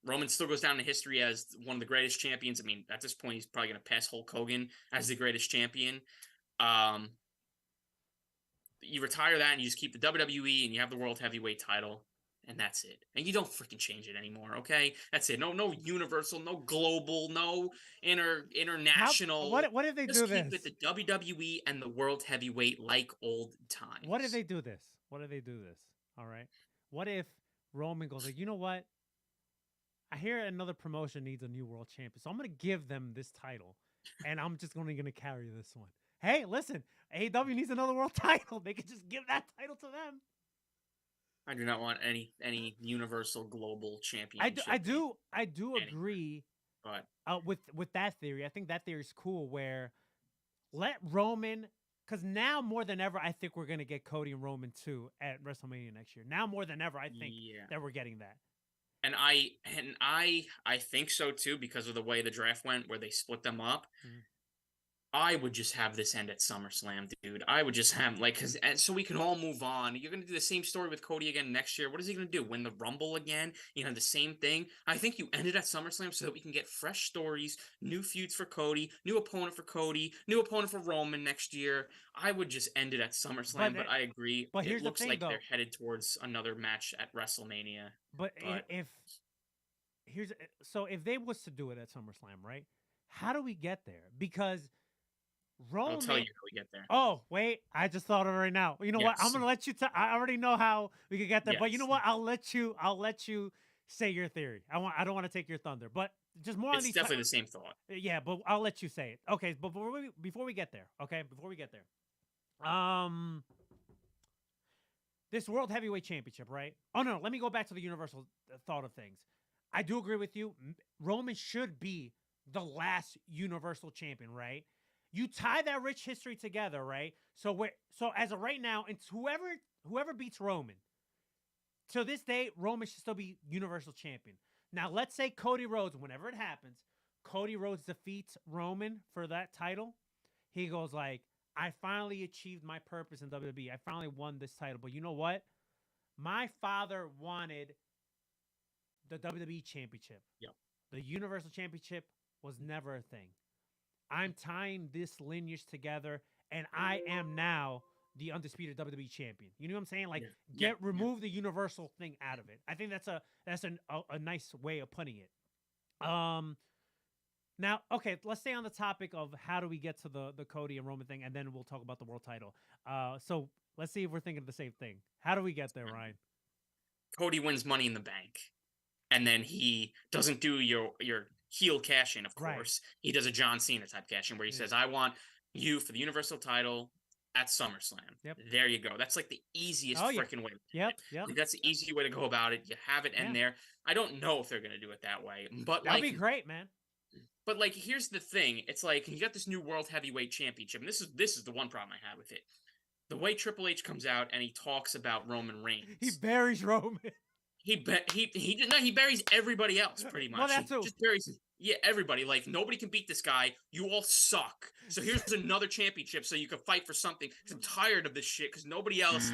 Roman still goes down in history as one of the greatest champions. I mean, at this point, he's probably going to pass Hulk Hogan as the greatest champion. You retire that and you just keep the WWE and you have the World Heavyweight title, and that's it. And you don't freaking change it anymore, okay? That's it. No Universal, no global, no international. What if they just do keep this? it the WWE and the World Heavyweight like old times. What if they do this? All right. What if Roman goes like, you know what? I hear another promotion needs a new world champion, so I'm gonna give them this title, and I'm just gonna carry this one. Hey, listen, AEW needs another world title. They could just give that title to them. I do not want any universal global championship. I do agree. But with that theory, I think that theory is cool. Where let Roman, because now more than ever, I think we're gonna get Cody and Roman too at WrestleMania next year. Now more than ever, I think that we're getting that. And I think so too, because of the way the draft went, where they split them up. Mhm. I would just have this end at SummerSlam, dude. I would just have so we can all move on. You're gonna do the same story with Cody again next year. What is he gonna do? Win the Rumble again? The same thing. I think you ended at SummerSlam so that we can get fresh stories, new feuds for Cody, new opponent for Cody, new opponent for Roman next year. I would just end it at SummerSlam, but I agree. But here's it looks the thing, like though. they're headed towards another match at WrestleMania. But if they was to do it at SummerSlam, right? How do we get there? Because Roman. I'll tell you how we get there. Oh wait, I just thought of it right now. You know what? I'm gonna let you. I already know how we could get there, but you know what? I'll let you say your theory. I don't want to take your thunder, but just more on these. It's definitely the same thought. Yeah, but I'll let you say it. Okay, but before we get there, this World Heavyweight Championship, right? Oh no, let me go back to the universal thought of things. I do agree with you. Roman should be the last Universal Champion, right? You tie that rich history together, right? So as of right now, it's whoever beats Roman. To this day, Roman should still be Universal Champion. Now, let's say Cody Rhodes, whenever it happens, Cody Rhodes defeats Roman for that title. He goes like, I finally achieved my purpose in WWE. I finally won this title. But you know what? My father wanted the WWE Championship. Yep. The Universal Championship was never a thing. I'm tying this lineage together, and I am now the undisputed WWE champion. You know what I'm saying? Like, remove the Universal thing out of it. I think that's a nice way of putting it. Now, okay, let's stay on the topic of how do we get to the Cody and Roman thing, and then we'll talk about the world title. So let's see if we're thinking of the same thing. How do we get there, Ryan? Cody wins Money in the Bank, and then he doesn't do your heel cash in, of course. Right. He does a John Cena type cash in where he says, I want you for the Universal title at SummerSlam. Yep. There you go. That's like the easiest freaking way. Yep. Like, that's the easy way to go about it. You have it in there. I don't know if they're going to do it that way, but that'd be great, man. But like, here's the thing. It's like, you got this new World Heavyweight Championship, and this is the one problem I had with it. The way Triple H comes out and he talks about Roman Reigns. He buries Roman. He buries everybody else pretty much. Well, that's he just buries everybody. Like, nobody can beat this guy. You all suck. So here's another championship so you can fight for something. I'm tired of this shit because nobody else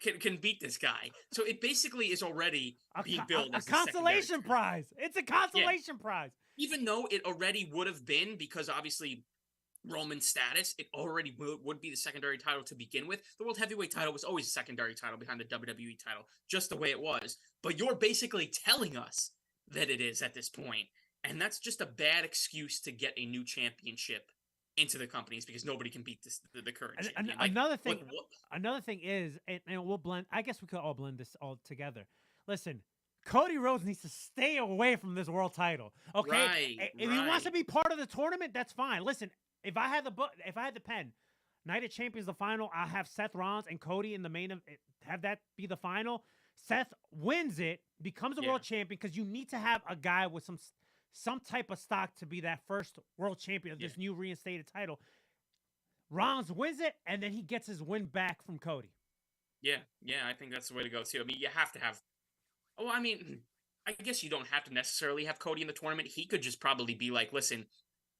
can beat this guy. So it basically is already being billed as a consolation prize. It's a consolation prize. Even though it already would have been, because obviously Roman's status, it already would be the secondary title to begin with. The World Heavyweight title was always a secondary title behind the WWE title, just the way it was. But you're basically telling us that it is at this point. And that's just a bad excuse to get a new championship into the companies because nobody can beat the current champion. Another thing is, and we'll blend, I guess we could all blend this all together. Listen, Cody Rhodes needs to stay away from this world title. Okay? If he wants to be part of the tournament, that's fine. Listen, if I had the pen, Night of Champions, the final, I'll have Seth Rollins and Cody in the main event, have that be the final. Seth wins it, becomes a world champion, because you need to have a guy with some type of stock to be that first world champion of this new reinstated title. Rollins wins it, and then he gets his win back from Cody. Yeah, I think that's the way to go too. I mean, you have to have. Oh, I mean, I guess you don't have to necessarily have Cody in the tournament. He could just probably be like, listen,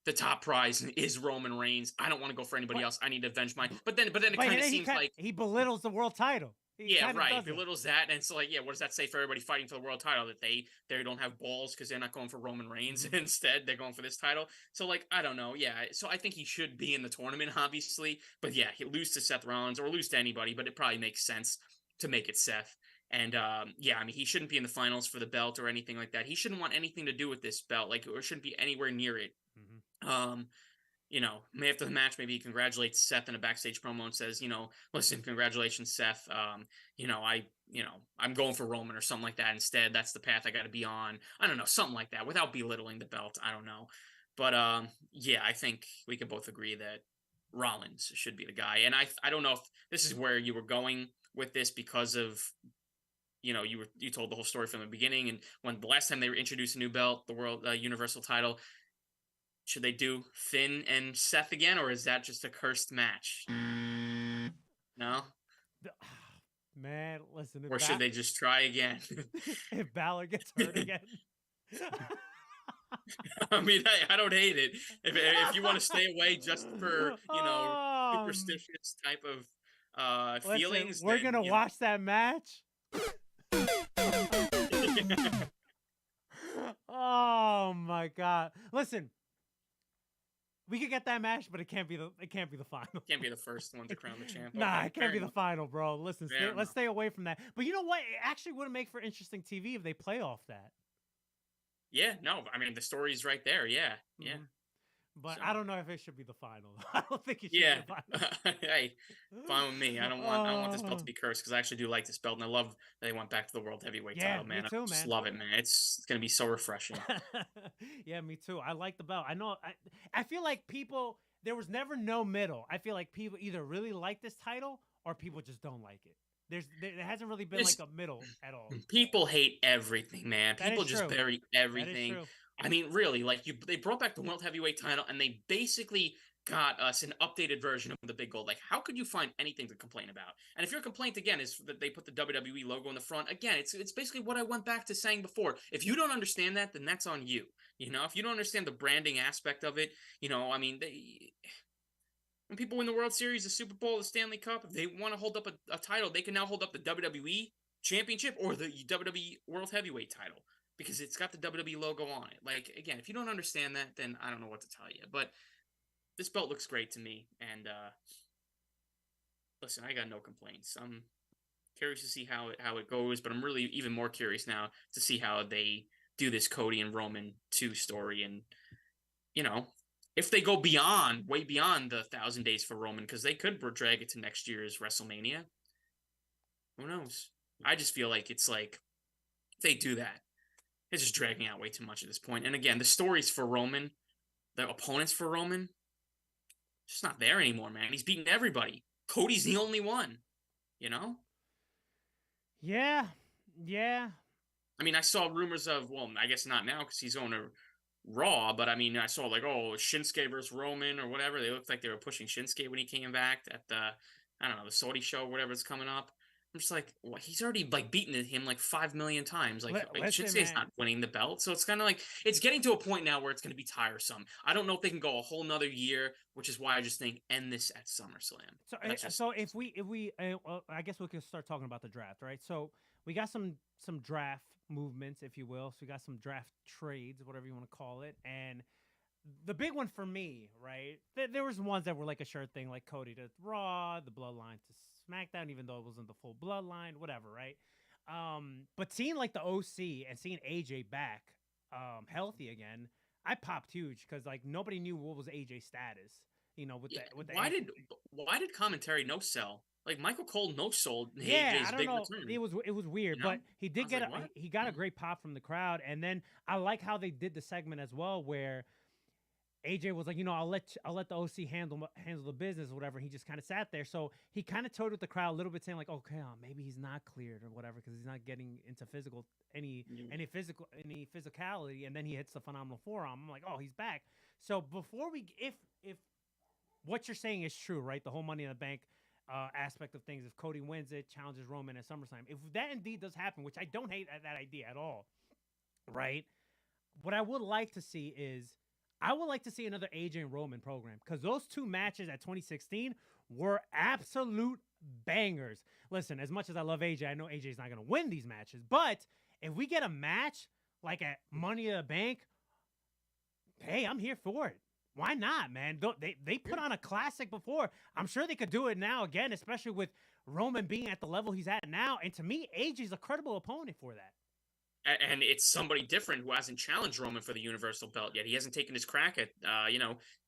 the top prize is Roman Reigns. I don't want to go for anybody else. I need to avenge mine. But then it But kind then of seems like he belittles the world title. He yeah, kinda right. does it. Belittles that, and so like, yeah, what does that say for everybody fighting for the world title? That they don't have balls because they're not going for Roman Reigns. Instead, they're going for this title. So like, I don't know. Yeah, so I think he should be in the tournament, obviously. But yeah, he lose to Seth Rollins or lose to anybody. But it probably makes sense to make it Seth. And yeah, I mean, he shouldn't be in the finals for the belt or anything like that. He shouldn't want anything to do with this belt, like, or shouldn't be anywhere near it. You know, after the match, maybe he congratulates Seth in a backstage promo and says, you know, listen, congratulations, Seth. You know, I'm going for Roman or something like that instead. That's the path I got to be on. I don't know, something like that without belittling the belt. I don't know. But yeah, I think we could both agree that Rollins should be the guy. And I don't know if this is where you were going with this because of, you know, you told the whole story from the beginning. And when the last time they were introduced a new belt, the world universal title, should they do Finn and Seth again, or is that just a cursed match? No? Man, listen. Or should they just try again? If Balor gets hurt again? I mean, I don't hate it. If you want to stay away just for, you know, superstitious type of feelings. We're going to watch that match? Oh, my God. Listen. We could get that match, but it can't be the final. Can't be the first one to crown the champ. Nah, Okay, it can't be the final, bro. Listen, let's stay away from that. But you know what? It actually would make for interesting TV if they play off that. Yeah, no, I mean the story's right there. Yeah, yeah. But so. I don't know if it should be the final. I don't think it should be the final. Hey, fine with me. I don't want this belt to be cursed because I actually do like this belt, and I love that they went back to the world heavyweight title, man. Me too, I just love it, man. It's gonna be so refreshing. Yeah, me too. I like the belt. I know. I feel like people. There was never no middle. I feel like people either really like this title or people just don't like it. There hasn't really been like a middle at all. People hate everything, man. People just bury everything. That is true. I mean, really, like they brought back the world heavyweight title and they basically got us an updated version of the big gold. Like, how could you find anything to complain about? And if your complaint again is that they put the WWE logo in the front, again, it's basically what I went back to saying before. If you don't understand that, then that's on you. You know, if you don't understand the branding aspect of it, you know, I mean, when people win the World Series, the Super Bowl, the Stanley Cup, if they want to hold up a title, they can now hold up the WWE Championship or the WWE World Heavyweight title because it's got the WWE logo on it. Like, again, if you don't understand that, then I don't know what to tell you. But this belt looks great to me. And listen, I got no complaints. I'm curious to see how it goes, but I'm really even more curious now to see how they do this Cody and Roman 2 story. And, you know, if they go way beyond the 1,000 days for Roman, because they could drag it to next year's WrestleMania. Who knows? I just feel like it's like, if they do that, it's just dragging out way too much at this point. And again, the stories for Roman, the opponents for Roman, just not there anymore, man. He's beating everybody. Cody's the only one, you know? Yeah. I mean, I saw rumors of, well, I guess not now because he's going to Raw, but I mean, I saw like, oh, Shinsuke versus Roman or whatever. They looked like they were pushing Shinsuke when he came back at the, I don't know, the Saudi show, whatever's coming up. I'm just like, well, he's already like beaten him like 5 million times. Like Shinsuke's not winning the belt. So it's kind of like, it's getting to a point now where it's going to be tiresome. I don't know if they can go a whole nother year, which is why I just think end this at SummerSlam. So if we I guess we can start talking about the draft, right? So we got some draft movements, if you will. So we got some draft trades, whatever you want to call it. And the big one for me, right? There was ones that were like a sure thing, like Cody to Raw, the Bloodline to SmackDown, even though it wasn't the full Bloodline, whatever, right? But seeing like the OC and seeing AJ back healthy again, I popped huge because like nobody knew what was AJ's status, you know, with the why did commentary no sell? Like Michael Cole no sold AJ's I don't big know. return. It was weird, you know? But he did get he got a great pop from the crowd, and then I like how they did the segment as well where AJ was like, you know, I'll let the OC handle the business or whatever. He just kind of sat there. So he kind of toyed with the crowd a little bit, saying like, okay, maybe he's not cleared or whatever because he's not getting into any physicality. And then he hits the phenomenal forearm. I'm like, oh, he's back. So before if what you're saying is true, right? The whole Money in the Bank aspect of things. If Cody wins it, challenges Roman at SummerSlam. If that indeed does happen, which I don't hate that idea at all, right? What I would like to see is, I would like to see another AJ and Roman program because those two matches at 2016 were absolute bangers. Listen, as much as I love AJ, I know AJ's not going to win these matches, but if we get a match like at Money in the Bank, hey, I'm here for it. Why not, man? They put on a classic before. I'm sure they could do it now again, especially with Roman being at the level he's at now. And to me, AJ's a credible opponent for that. And it's somebody different who hasn't challenged Roman for the Universal belt yet. He hasn't taken his crack at,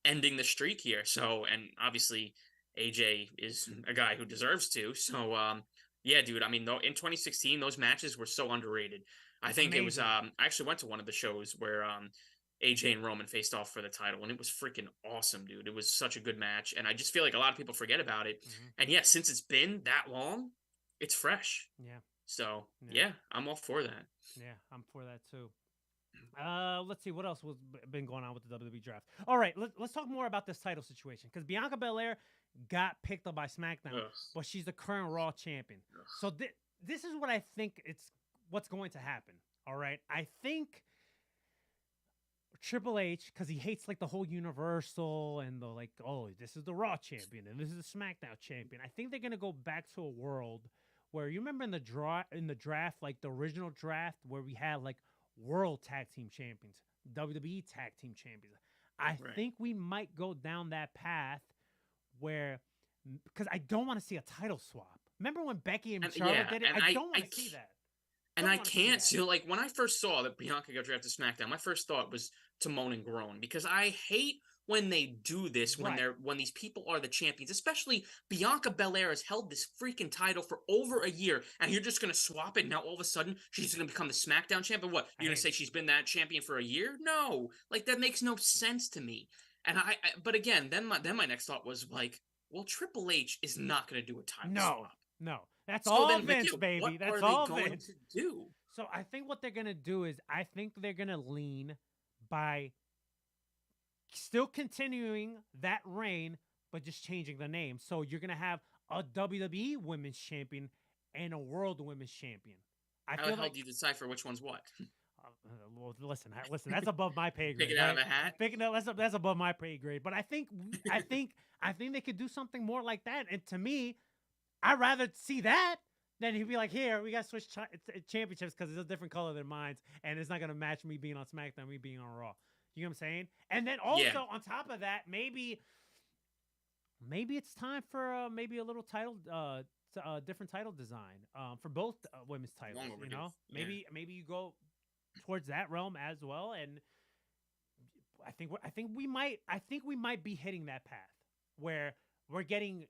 ending the streak here. So, and obviously AJ is a guy who deserves to. So, yeah, dude. I mean, in 2016, those matches were so underrated. I think it was. I actually went to one of the shows where AJ and Roman faced off for the title, and it was freaking awesome, dude. It was such a good match, and I just feel like a lot of people forget about it. And yeah, since it's been that long, it's fresh. Yeah. So yeah, I'm all for that. Yeah, I'm for that too. Let's see what else was been going on with the WWE draft. All right, let's talk more about this title situation because Bianca Belair got picked up by SmackDown, but she's the current Raw champion. So this is what I think what's going to happen. All right, I think Triple H, because he hates like the whole Universal and the like, oh, this is the Raw champion and this is the SmackDown champion. I think they're gonna go back to a world where you remember in the draft, like the original draft where we had like World Tag Team Champions, WWE Tag Team Champions. I think we might go down that path where, because I don't want to see a title swap. Remember when Becky and Charlotte did it? I don't want to see that. And I can't see, like, when I first saw that Bianca got drafted to SmackDown, my first thought was to moan and groan because I hate when they do this when these people are the champions, especially Bianca Belair has held this freaking title for over a year, and you're just gonna swap it. And now all of a sudden she's gonna become the SmackDown champion. What, you're gonna say she's been that champion for a year? No, like that makes no sense to me. And but again, then my next thought was like, well, Triple H is not gonna do a title swap. No, that's all Vince, baby. That's all Vince. To do? So I think what they're gonna do is I think they're gonna lean by still continuing that reign, but just changing the name. So you're gonna have a WWE Women's Champion and a World Women's Champion. How the hell do you decipher which one's what? Well, listen. That's above my pay grade. Pick it out of a hat. That's above my pay grade. But I think they could do something more like that. And to me, I'd rather see that than he'd be like, here, we got to switch championships because it's a different color than mine, and it's not gonna match me being on SmackDown, me being on Raw. You know what I'm saying? And then also on top of that, maybe it's time for maybe a little title, different title design for both women's titles. You know, maybe you go towards that realm as well. And I think we might be hitting that path where we're getting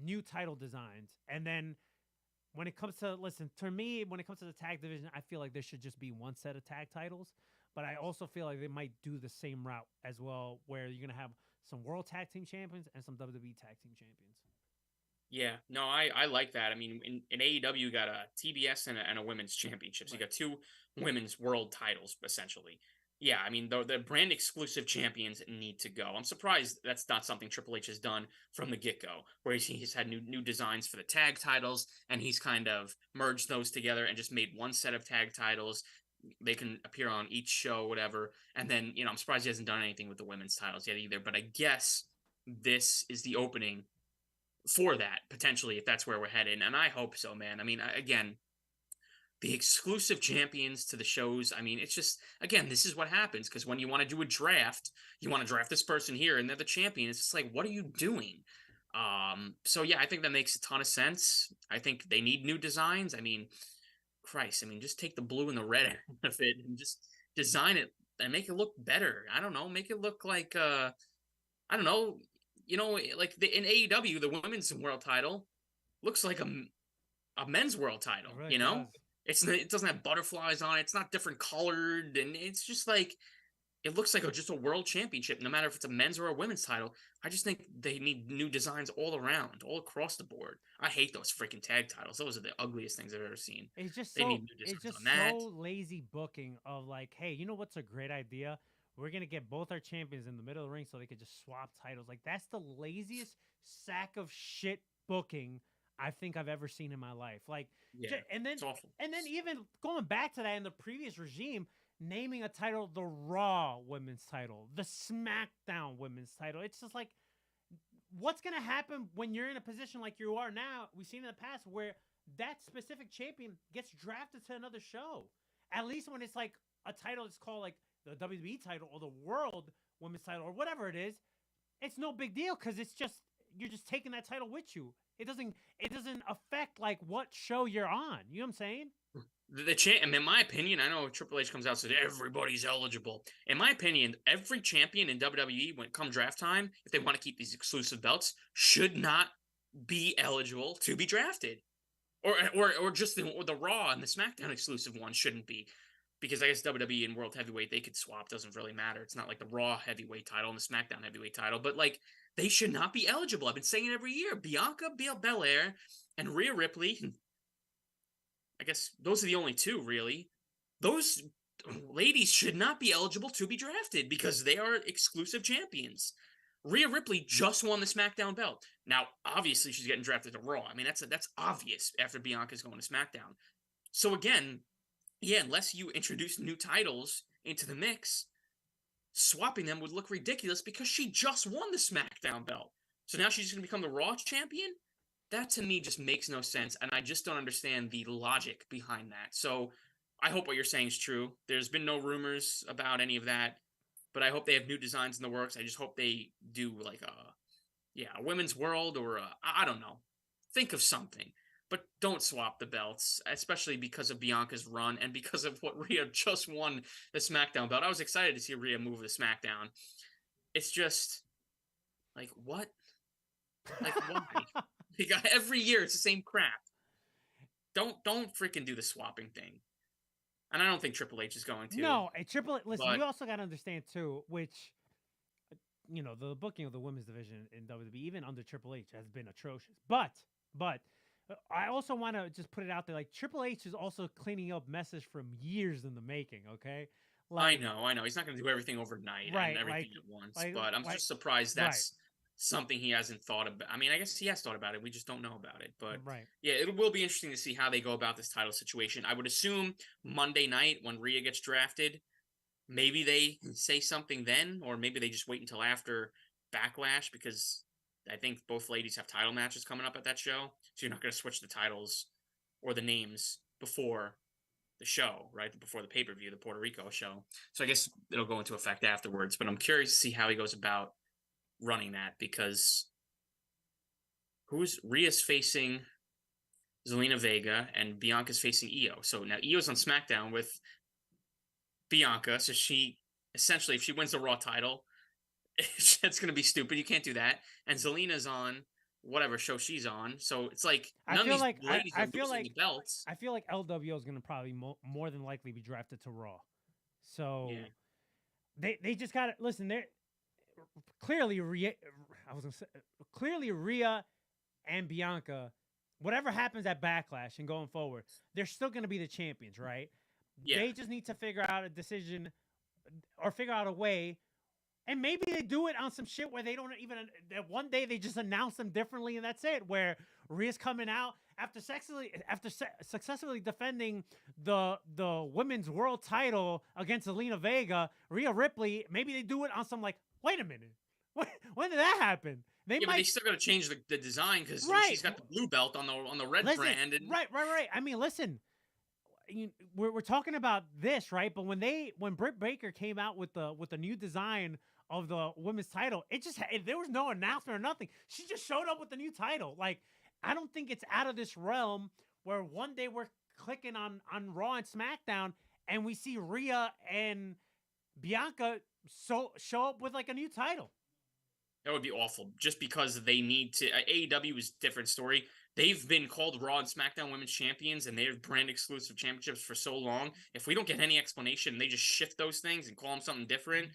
new title designs. And then when it comes to the tag division, I feel like there should just be one set of tag titles. But I also feel like they might do the same route as well, where you're going to have some World Tag Team Champions and some WWE Tag Team Champions. Yeah, no, I like that. I mean, in AEW, you got a TBS and a Women's Championships. You got two Women's World titles, essentially. Yeah, I mean, the brand exclusive champions need to go. I'm surprised that's not something Triple H has done from the get-go, where he's had new designs for the tag titles, and he's kind of merged those together and just made one set of tag titles. They can appear on each show, whatever. And then, I'm surprised he hasn't done anything with the women's titles yet either. But I guess this is the opening for that, potentially, if that's where we're headed. And I hope so, man. I mean, again, the exclusive champions to the shows, I mean, it's just, again, this is what happens. Because when you want to do a draft, you want to draft this person here, and they're the champion. It's just like, what are you doing? So, yeah, I think that makes a ton of sense. I think they need new designs. I mean, Christ, just take the blue and the red out of it and just design it and make it look better. I don't know, make it look like I don't know, like in AEW, the women's world title looks like a men's world title. Right, it doesn't have butterflies on it. It's not different colored, and it's just like it looks like just a world championship, no matter if it's a men's or a women's title. I just think they need new designs all around, all across the board. I hate those freaking tag titles. Those are the ugliest things I've ever seen. It's just so lazy booking of like, hey, you know what's a great idea? We're going to get both our champions in the middle of the ring so they could just swap titles. Like, that's the laziest sack of shit booking I think I've ever seen in my life. Like, yeah, and then it's awful. And then even going back to that in the previous regime, naming a title the Raw Women's title, the SmackDown Women's title. It's just like, what's going to happen when you're in a position like you are now? We've seen in the past where that specific champion gets drafted to another show. At least when it's like a title that's called like the WWE title or the World Women's title or whatever it is, it's no big deal because it's just, you're just taking that title with you. It doesn't affect like what show you're on. You know what I'm saying? In my opinion, I know Triple H comes out and says everybody's eligible. In my opinion, every champion in WWE, when it come draft time, if they want to keep these exclusive belts, should not be eligible to be drafted. Or just the Raw and the SmackDown exclusive ones shouldn't be. Because I guess WWE and World Heavyweight, they could swap. Doesn't really matter. It's not like the Raw Heavyweight title and the SmackDown Heavyweight title. But, like, they should not be eligible. I've been saying it every year. Bianca Belair and Rhea Ripley. I guess those are the only two, really. Those ladies should not be eligible to be drafted because they are exclusive champions. Rhea Ripley just won the SmackDown belt. Now, obviously, she's getting drafted to Raw. I mean, that's obvious after Bianca's going to SmackDown. So, again, yeah, unless you introduce new titles into the mix, swapping them would look ridiculous because she just won the SmackDown belt. So now she's going to become the Raw champion? That to me just makes no sense, and I just don't understand the logic behind that. So I hope what you're saying is true. There's been no rumors about any of that, but I hope they have new designs in the works. I just hope they do like a women's world or I don't know. Think of something. But don't swap the belts, especially because of Bianca's run and because of what Rhea just won the SmackDown belt. I was excited to see Rhea move to SmackDown. It's just like, what? Like, why? Every year it's the same crap. Don't freaking do the swapping thing. And I don't think Triple H is going to. No, Triple H. Listen, you also got to understand too, which the booking of the women's division in WWE, even under Triple H, has been atrocious. But I also want to just put it out there, like Triple H is also cleaning up messes from years in the making. Okay, like, I know. He's not going to do everything overnight and everything at once. But I'm just surprised that's something he hasn't thought about. I mean, I guess he has thought about it. We just don't know about it. But yeah, it will be interesting to see how they go about this title situation. I would assume Monday night when Rhea gets drafted, maybe they say something then, or maybe they just wait until after Backlash because I think both ladies have title matches coming up at that show. So you're not going to switch the titles or the names before the show, right? Before the pay-per-view, the Puerto Rico show. So I guess it'll go into effect afterwards. But I'm curious to see how he goes about running that because Rhea's facing Zelina Vega and Bianca's facing Io. So now Io's on SmackDown with Bianca. So she essentially, if she wins the Raw title, it's going to be stupid. You can't do that. And Zelina's on whatever show she's on. So it's like none of these ladies are losing the belts. I feel like LWO is going to probably more than likely be drafted to Raw. So they just got to listen. They're clearly Rhea and Bianca. Whatever happens at Backlash and going forward, they're still going to be the champions, right? Yeah. They just need to figure out a decision or figure out a way. And maybe they do it on some shit where they don't even. One day they just announce them differently, and that's it. Where Rhea's coming out after successfully defending the women's world title against Zelina Vega, Rhea Ripley. Maybe they do it on some like, wait a minute, when did that happen? But they still got to change the design because she's got the blue belt on the red brand. And... Right. I mean, listen. We're talking about this, right? But when Britt Baker came out with the new design of the women's title, there was no announcement or nothing. She just showed up with the new title. Like, I don't think it's out of this realm where one day we're clicking on Raw and SmackDown and we see Rhea and Bianca show up with like a new title. That would be awful. Just because they need to. AEW is a different story. They've been called Raw and SmackDown Women's Champions, and they have brand exclusive championships for so long. If we don't get any explanation, they just shift those things and call them something different.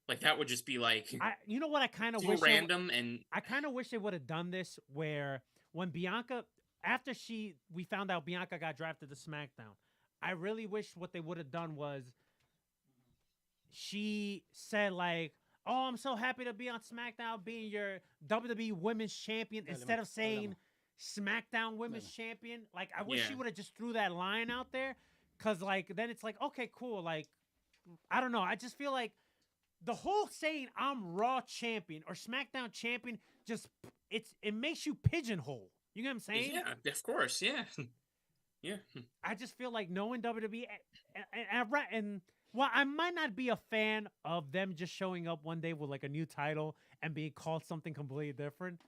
Like that would just be like, you know what? I kind of wish random, and I kind of wish they would have done this where when Bianca, after we found out Bianca got drafted to SmackDown, I really wish what they would have done was she said like, "Oh, I'm so happy to be on SmackDown, being your WWE Women's Champion," instead of saying SmackDown Women's Champion. Like, I wish she would have just threw that line out there, because like then it's like, okay, cool, like I don't know. I just feel like the whole saying I'm Raw champion or SmackDown champion just it makes you pigeonhole. You know what I'm saying? Yeah, of course. Yeah. Yeah. I just feel like knowing WWE and well, I might not be a fan of them just showing up one day with like a new title and being called something completely different.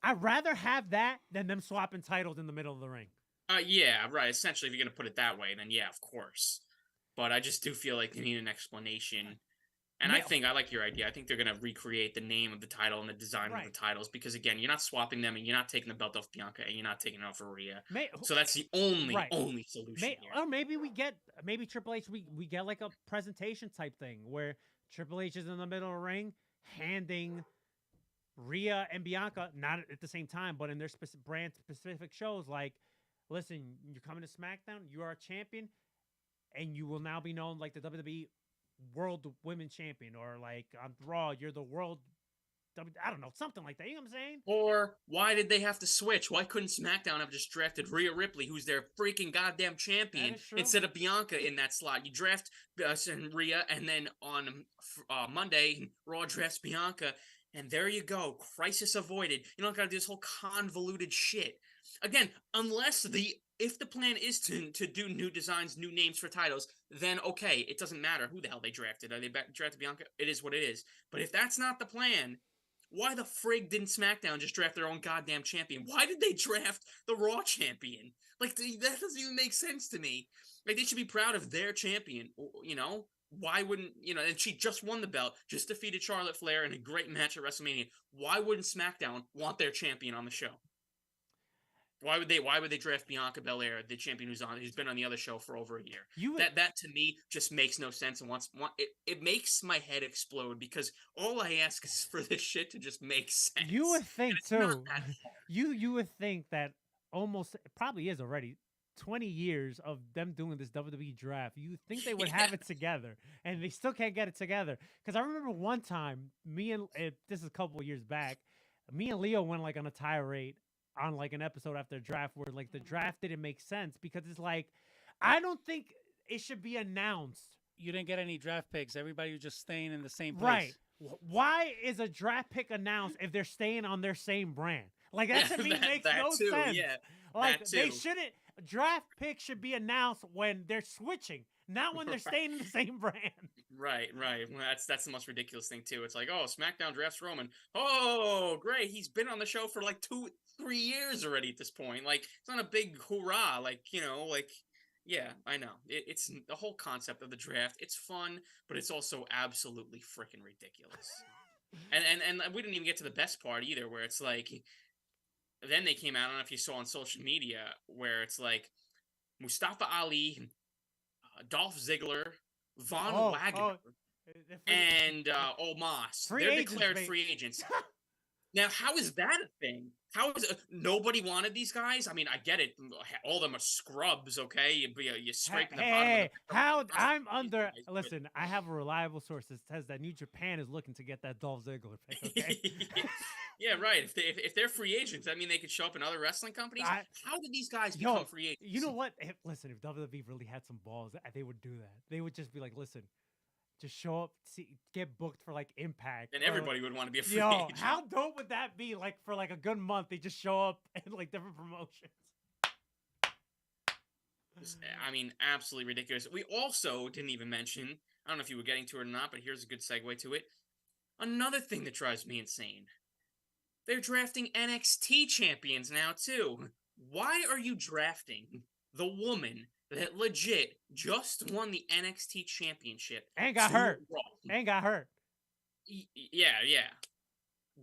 I'd rather have that than them swapping titles in the middle of the ring. Yeah, right. Essentially, if you're gonna put it that way, then yeah, of course. But I just do feel like they need an explanation. And I think I like your idea. I think they're gonna recreate the name of the title and the design of the titles because again, you're not swapping them and you're not taking the belt off Bianca and you're not taking it off Rhea. So that's the only solution here. Or maybe maybe Triple H we get like a presentation type thing where Triple H is in the middle of the ring handing Rhea and Bianca, not at the same time, but in their brand specific shows, like, listen, you're coming to SmackDown, you are a champion, and you will now be known like the WWE World Women's Champion, or like on Raw, you're the World. I don't know, something like that. You know what I'm saying? Or why did they have to switch? Why couldn't SmackDown have just drafted Rhea Ripley, who's their freaking goddamn champion, instead of Bianca in that slot? You draft Rhea, and then on Monday, Raw drafts Bianca, and there you go. Crisis avoided. You don't got to do this whole convoluted shit. Again, if the plan is to do new designs, new names for titles, then okay, it doesn't matter who the hell they drafted. Are they drafted Bianca? It is what it is. But if that's not the plan, why the frig didn't SmackDown just draft their own goddamn champion? Why did they draft the Raw champion? Like, that doesn't even make sense to me. Like, they should be proud of their champion, you know? Why wouldn't, and she just won the belt, just defeated Charlotte Flair in a great match at WrestleMania. Why wouldn't SmackDown want their champion on the show? Why would they draft Bianca Belair, the champion who's been on the other show for over a year? That to me just makes no sense, and it makes my head explode because all I ask is for this shit to just make sense. You would think too. You would think that it probably is already 20 years of them doing this WWE draft. You think they would have it together, and they still can't get it together. Because I remember one time, this is a couple of years back, me and Leo went like on a tirade on like an episode after draft where like the draft didn't make sense because it's like, I don't think it should be announced. You didn't get any draft picks. Everybody was just staying in the same place. Right. Why is a draft pick announced if they're staying on their same brand? Like that to me makes no sense. Yeah, like they shouldn't. Draft picks should be announced when they're switching, not when they're staying in the same brand. Right. Well, that's the most ridiculous thing too. It's like, oh, SmackDown drafts Roman. Oh, great, he's been on the show for like 2-3 years already at this point. Like, it's not a big hoorah. Like, yeah, I know. It's the whole concept of the draft. It's fun, but it's also absolutely freaking ridiculous. and we didn't even get to the best part either, where it's like, then they came out, I don't know if you saw on social media, where it's like Mustafa Ali, Dolph Ziggler, Von Wagner, and Omos. They're declared free agents. Now, how is that a thing? How is it? Nobody wanted these guys? I mean, I get it. All of them are scrubs, okay? You scraping the bottom of the Listen, I have a reliable source that says that New Japan is looking to get that Dolph Ziggler pick, okay? Yeah, right. If they're free agents, I mean, they could show up in other wrestling companies. How did these guys become free agents? You know what? If WWE really had some balls, they would do that. They would just be like, listen, just show up, get booked for like Impact. And everybody would want to be a free agent. How dope would that be? Like for like a good month, they just show up in like different promotions. I mean, absolutely ridiculous. We also didn't even mention, I don't know if you were getting to it or not, but here's a good segue to it. Another thing that drives me insane. They're drafting NXT champions now too. Why are you drafting the woman that legit just won the NXT championship and got hurt? Yeah.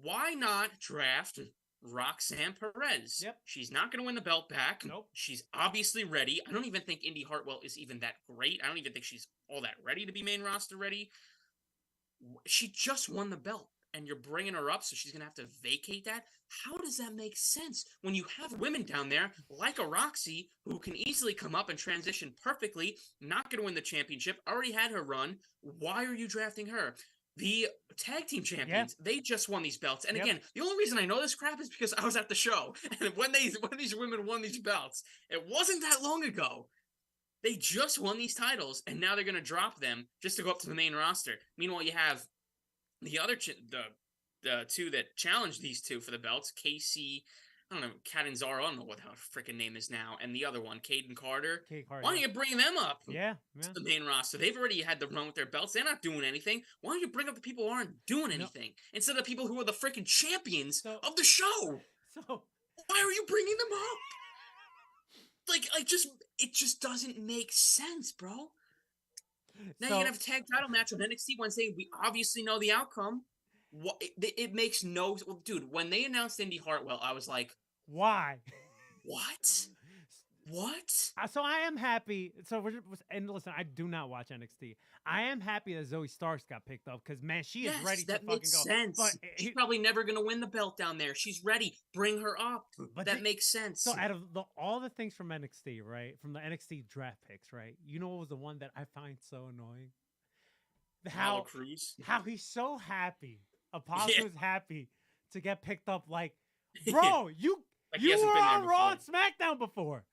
Why not draft Roxanne Perez? Yep. She's not going to win the belt back. Nope. She's obviously ready. I don't even think Indy Hartwell is even that great. I don't even think she's all that ready to be main roster ready. She just won the belt, and you're bringing her up, so she's going to have to vacate that? How does that make sense when you have women down there like a Roxy who can easily come up and transition perfectly, not going to win the championship, already had her run? Why are you drafting her? The tag team champions, they just won these belts. And again, the only reason I know this crap is because I was at the show. And when these women won these belts, it wasn't that long ago. They just won these titles, and now they're going to drop them just to go up to the main roster. Meanwhile, you have the other the two that challenged these two for the belts, Casey, I don't know, Catanzaro, I don't know what her freaking name is now, and the other one, Caden Carter. Why don't you bring them up Yeah. to the main roster? They've already had the run with their belts. They're not doing anything. Why don't you bring up the people who aren't doing anything instead of people who are the freaking champions of the show? So why are you bringing them up? It just doesn't make sense, bro. Now you're gonna have a tag title match on NXT Wednesday. We obviously know the outcome. It makes no... Well, dude, when they announced Indy Hartwell, I was like... Why? What? What? So I am happy. And listen, I do not watch NXT. I am happy that Zoe Starks got picked up because, man, she is ready to fucking go. That makes sense. But she's probably never going to win the belt down there. She's ready. Bring her up. But that makes sense. So out of all the things from NXT, right, from the NXT draft picks, right, you know what was the one that I find so annoying? Apollo Crews. How he's so happy. Apollo Crews happy to get picked up. Like, bro, you were on Raw and SmackDown before.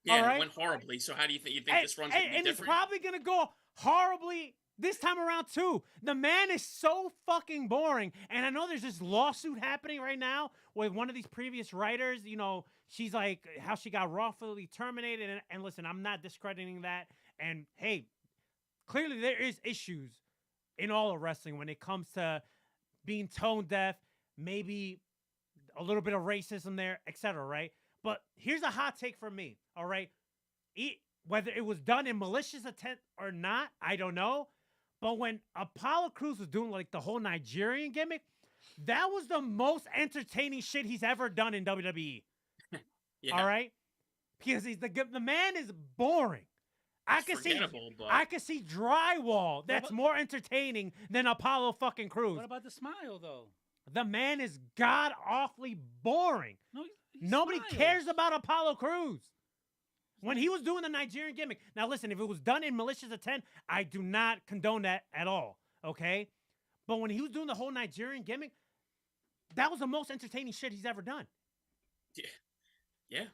Yeah, it went horribly. So how do you think this run's going to be different? And it's probably going to go horribly this time around too. The man is so fucking boring. And I know there's this lawsuit happening right now with one of these previous writers. You know, she's like, how she got wrongfully terminated. And listen, I'm not discrediting that. And hey, clearly there is issues in all of wrestling when it comes to being tone deaf, maybe a little bit of racism there, etc., right? But here's a hot take from me, all right? Whether it was done in malicious intent or not, I don't know. But when Apollo Crews was doing like the whole Nigerian gimmick, that was the most entertaining shit he's ever done in WWE. All right? Because the man is boring. I can see drywall that's more entertaining than Apollo fucking Crews. What about the smile, though? The man is god-awfully boring. No, nobody cares about Apollo Crews. When he was doing the Nigerian gimmick. Now, listen, if it was done in malicious intent, I do not condone that at all, okay? But when he was doing the whole Nigerian gimmick, that was the most entertaining shit he's ever done. Yeah.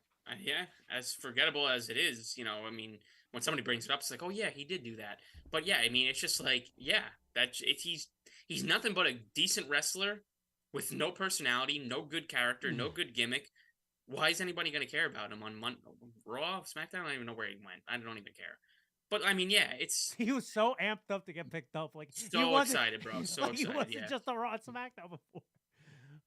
As forgettable as it is, you know, I mean, when somebody brings it up, it's like, oh, yeah, he did do that. But, yeah, I mean, it's just like, he's nothing but a decent wrestler with no personality, no good character, no good gimmick. Why is anybody going to care about him on Raw, SmackDown? I don't even know where he went. I don't even care. But, I mean, yeah, he was so amped up to get picked up. Like, so excited, bro. So excited, he wasn't just a Raw and SmackDown before.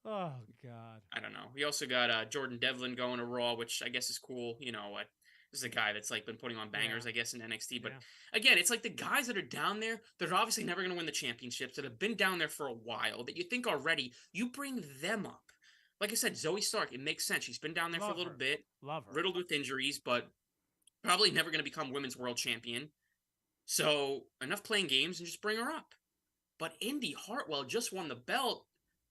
Oh, God. I don't know. We also got Jordan Devlin going to Raw, which I guess is cool. You know, this is a guy that's like been putting on bangers, I guess, in NXT. But again, it's like the guys that are down there, they're obviously never going to win the championships, that have been down there for a while, that you think are ready. You bring them up. Like I said, Zoe Stark, it makes sense. She's been down there for a little bit. Love her. Riddled with injuries, but probably never going to become women's world champion. So enough playing games and just bring her up. But Indy Hartwell just won the belt.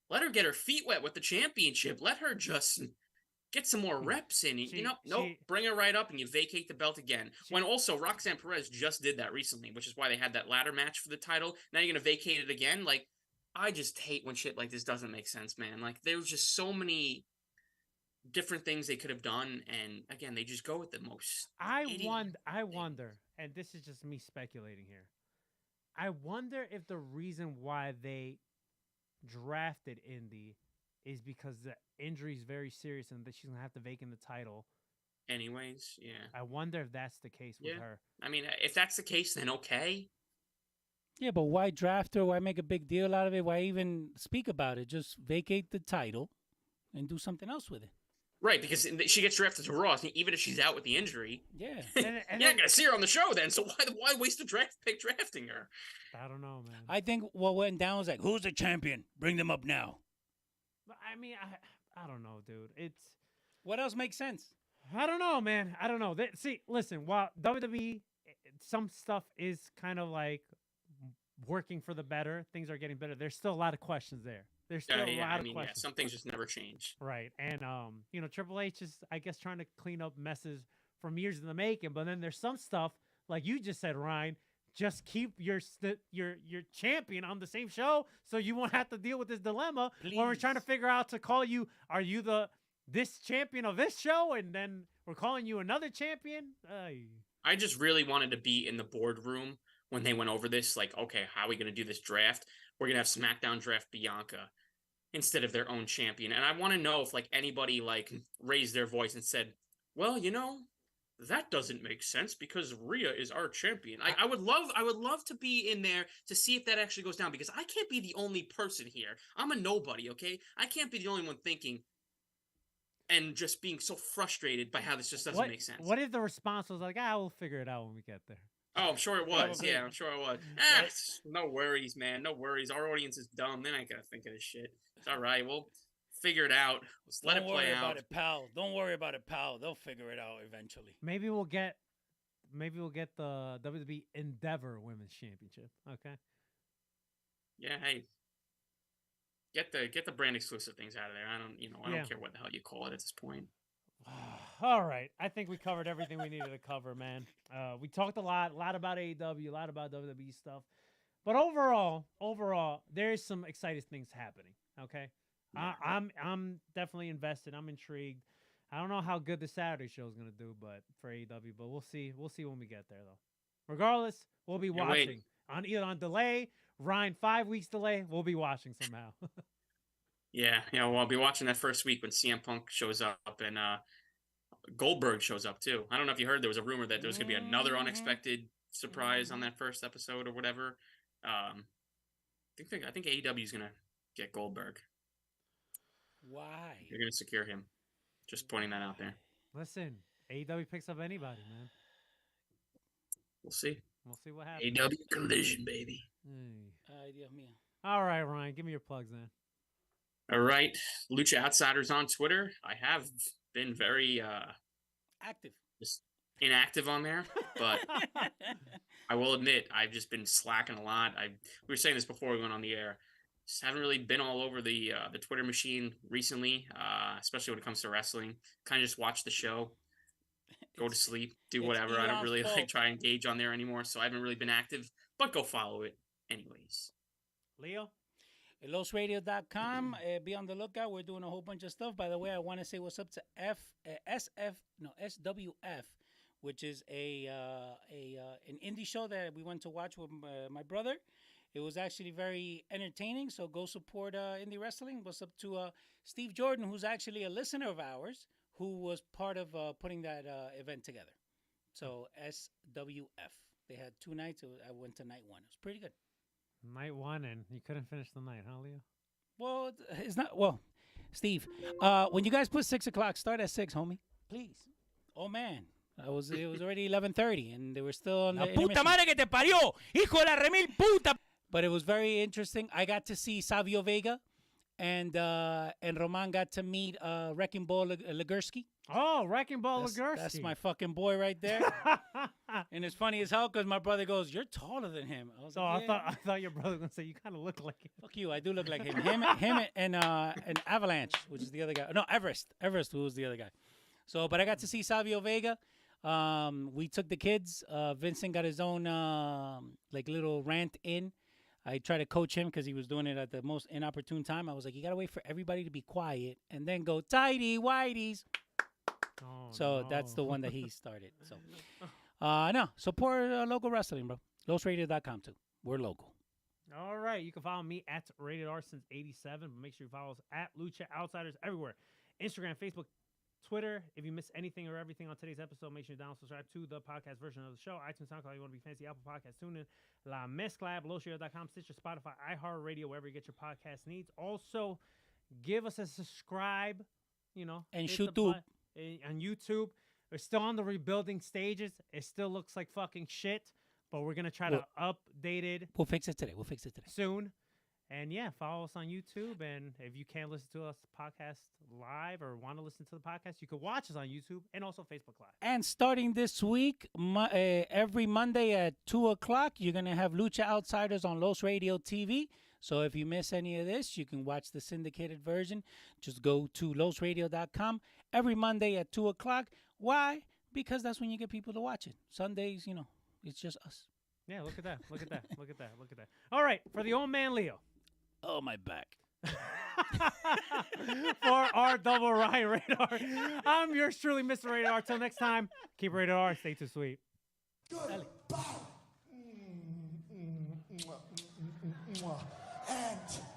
Let her get her feet wet with the championship. Let her just get some more reps in. Bring her right up and you vacate the belt again. When also Roxanne Perez just did that recently, which is why they had that ladder match for the title. Now you're going to vacate it again? Like, I just hate when shit like this doesn't make sense, man. Like, there's just so many different things they could have done, and again, they just go with the most. I wonder, and this is just me speculating here. I wonder if the reason why they drafted Indy is because the injury is very serious and that she's gonna have to vacate the title. Anyways, yeah. I wonder if that's the case with her. I mean, if that's the case, then okay. Yeah, but why draft her? Why make a big deal out of it? Why even speak about it? Just vacate the title and do something else with it. Right, because she gets drafted to Raw, even if she's out with the injury. Yeah. You're not going to see her on the show then, so why waste a draft pick drafting her? I don't know, man. I think what went down was like, who's the champion? Bring them up now. I mean, I don't know, dude. What else makes sense? I don't know, man. I don't know. See, listen, while WWE, some stuff is kind of like working for the better, things are getting better. There's still a lot of questions there. There's still a lot of questions. Yeah, some things just never change. Right. And, Triple H is, I guess, trying to clean up messes from years in the making. But then there's some stuff, like you just said, Ryan, just keep your champion on the same show so you won't have to deal with this dilemma. Please. When we're trying to figure out to call you, are you this champion of this show? And then we're calling you another champion? I just really wanted to be in the boardroom when they went over this. Like, okay, how are we going to do this draft? We're going to have SmackDown draft Bianca instead of their own champion. And I want to know if like anybody like raised their voice and said, well, that doesn't make sense because Rhea is our champion. I would love to be in there to see if that actually goes down, because I can't be the only person here. I'm a nobody, okay? I can't be the only one thinking and just being so frustrated by how this just doesn't make sense. What if the response was like, we'll figure it out when we get there? Oh, I'm sure it was. Probably. Yeah, I'm sure it was. No worries, man. No worries. Our audience is dumb. They're not gonna think of this shit. It's all right. We'll figure it out. Let's let it play out. Don't worry about it, pal. Don't worry about it, pal. They'll figure it out eventually. Maybe we'll get the WWE Endeavor Women's Championship. Okay. Yeah. Hey. Get the brand exclusive things out of there. I don't care what the hell you call it at this point. All right. I think we covered everything we needed to cover, man. We talked a lot about AEW, a lot about WWE stuff. But overall, there's some exciting things happening. Okay. Yeah. I'm definitely invested. I'm intrigued. I don't know how good the Saturday show is gonna do, but for AEW, but we'll see. We'll see when we get there, though. Regardless, we'll be watching either on delay. Ryan, 5 weeks delay. We'll be watching somehow. Yeah. Well, I'll be watching that first week when CM Punk shows up and Goldberg shows up too. I don't know if you heard, there was a rumor that there was going to be another unexpected surprise on that first episode or whatever. I think AEW is going to get Goldberg. Why? You're going to secure him. Just pointing that out there. Listen, AEW picks up anybody, man. We'll see. We'll see what happens. AEW Collision, baby. Ay, Dios mío. All right, Ryan, give me your plugs then. All right, Lucha Outsiders on Twitter. I have been very active, just inactive on there, but I will admit I've just been slacking a lot. We were saying this before we went on the air. Just haven't really been all over the Twitter machine recently, especially when it comes to wrestling. Kind of just watch the show, go to sleep, do whatever. I don't really try and engage on there anymore, so I haven't really been active. But go follow it, anyways. Leo. LosRadio.com. Be on the lookout. We're doing a whole bunch of stuff. By the way, I want to say what's up to SWF, which is an indie show that we went to watch with my brother. It was actually very entertaining. So go support indie wrestling. What's up to Steve Jordan, who's actually a listener of ours, who was part of putting that event together. So SWF. They had 2 nights. I went to night 1. It was pretty good. Night 1, and you couldn't finish the night, huh, Leo? Well, it's not. Well, Steve, when you guys put 6 o'clock, start at 6, homie. Please. Oh man, it was already 11:30, and they were still on the puta madre que te parió, hijo de la remil puta. But it was very interesting. I got to see Savio Vega, and Roman got to meet Wrecking Ball Legursky. Oh, Wrecking Ball Legursky. That's my fucking boy right there. And it's funny as hell because my brother goes, "You're taller than him." I was like, yeah. I thought your brother was gonna say you kind of look like him. Fuck you, I do look like him. Him and Avalanche, which is the other guy. No, Everest, who was the other guy. So, but I got to see Savio Vega. We took the kids. Vincent got his own little rant in. I tried to coach him because he was doing it at the most inopportune time. I was like, you gotta wait for everybody to be quiet and then go tighty whities. So that's the one that he started. So, no, support local wrestling, bro. LosRadio.com too. We're local. All right, you can follow me at Rated R since '87, but make sure you follow us at Lucha Outsiders everywhere: Instagram, Facebook, Twitter. If you miss anything or everything on today's episode, make sure you download, subscribe to the podcast version of the show. iTunes, SoundCloud, you want to be fancy, Apple Podcasts, TuneIn, La Mezcla, LosRadio.com, Stitcher, Spotify, iHeartRadio, wherever you get your podcast needs. Also, give us a subscribe. And YouTube. On YouTube. We're still on the rebuilding stages. It still looks like fucking shit, but we're going to try to update it. We'll fix it today. Soon. And yeah, follow us on YouTube. And if you can't listen to us podcast live or want to listen to the podcast, you can watch us on YouTube and also Facebook Live. And starting this week, every Monday at 2 o'clock, you're going to have Lucha Outsiders on Los Radio TV. So if you miss any of this, you can watch the syndicated version. Just go to losradio.com every Monday at 2 o'clock. Why? Because that's when you get people to watch it. Sundays, it's just us. Yeah, look at that. Look at that. Look at that. Look at that. All right, for the old man, Leo. Oh, my back. For our double Ryan Radar, I'm yours truly, Mr. Radar. Till next time, keep Radar. Stay too sweet. Dale. And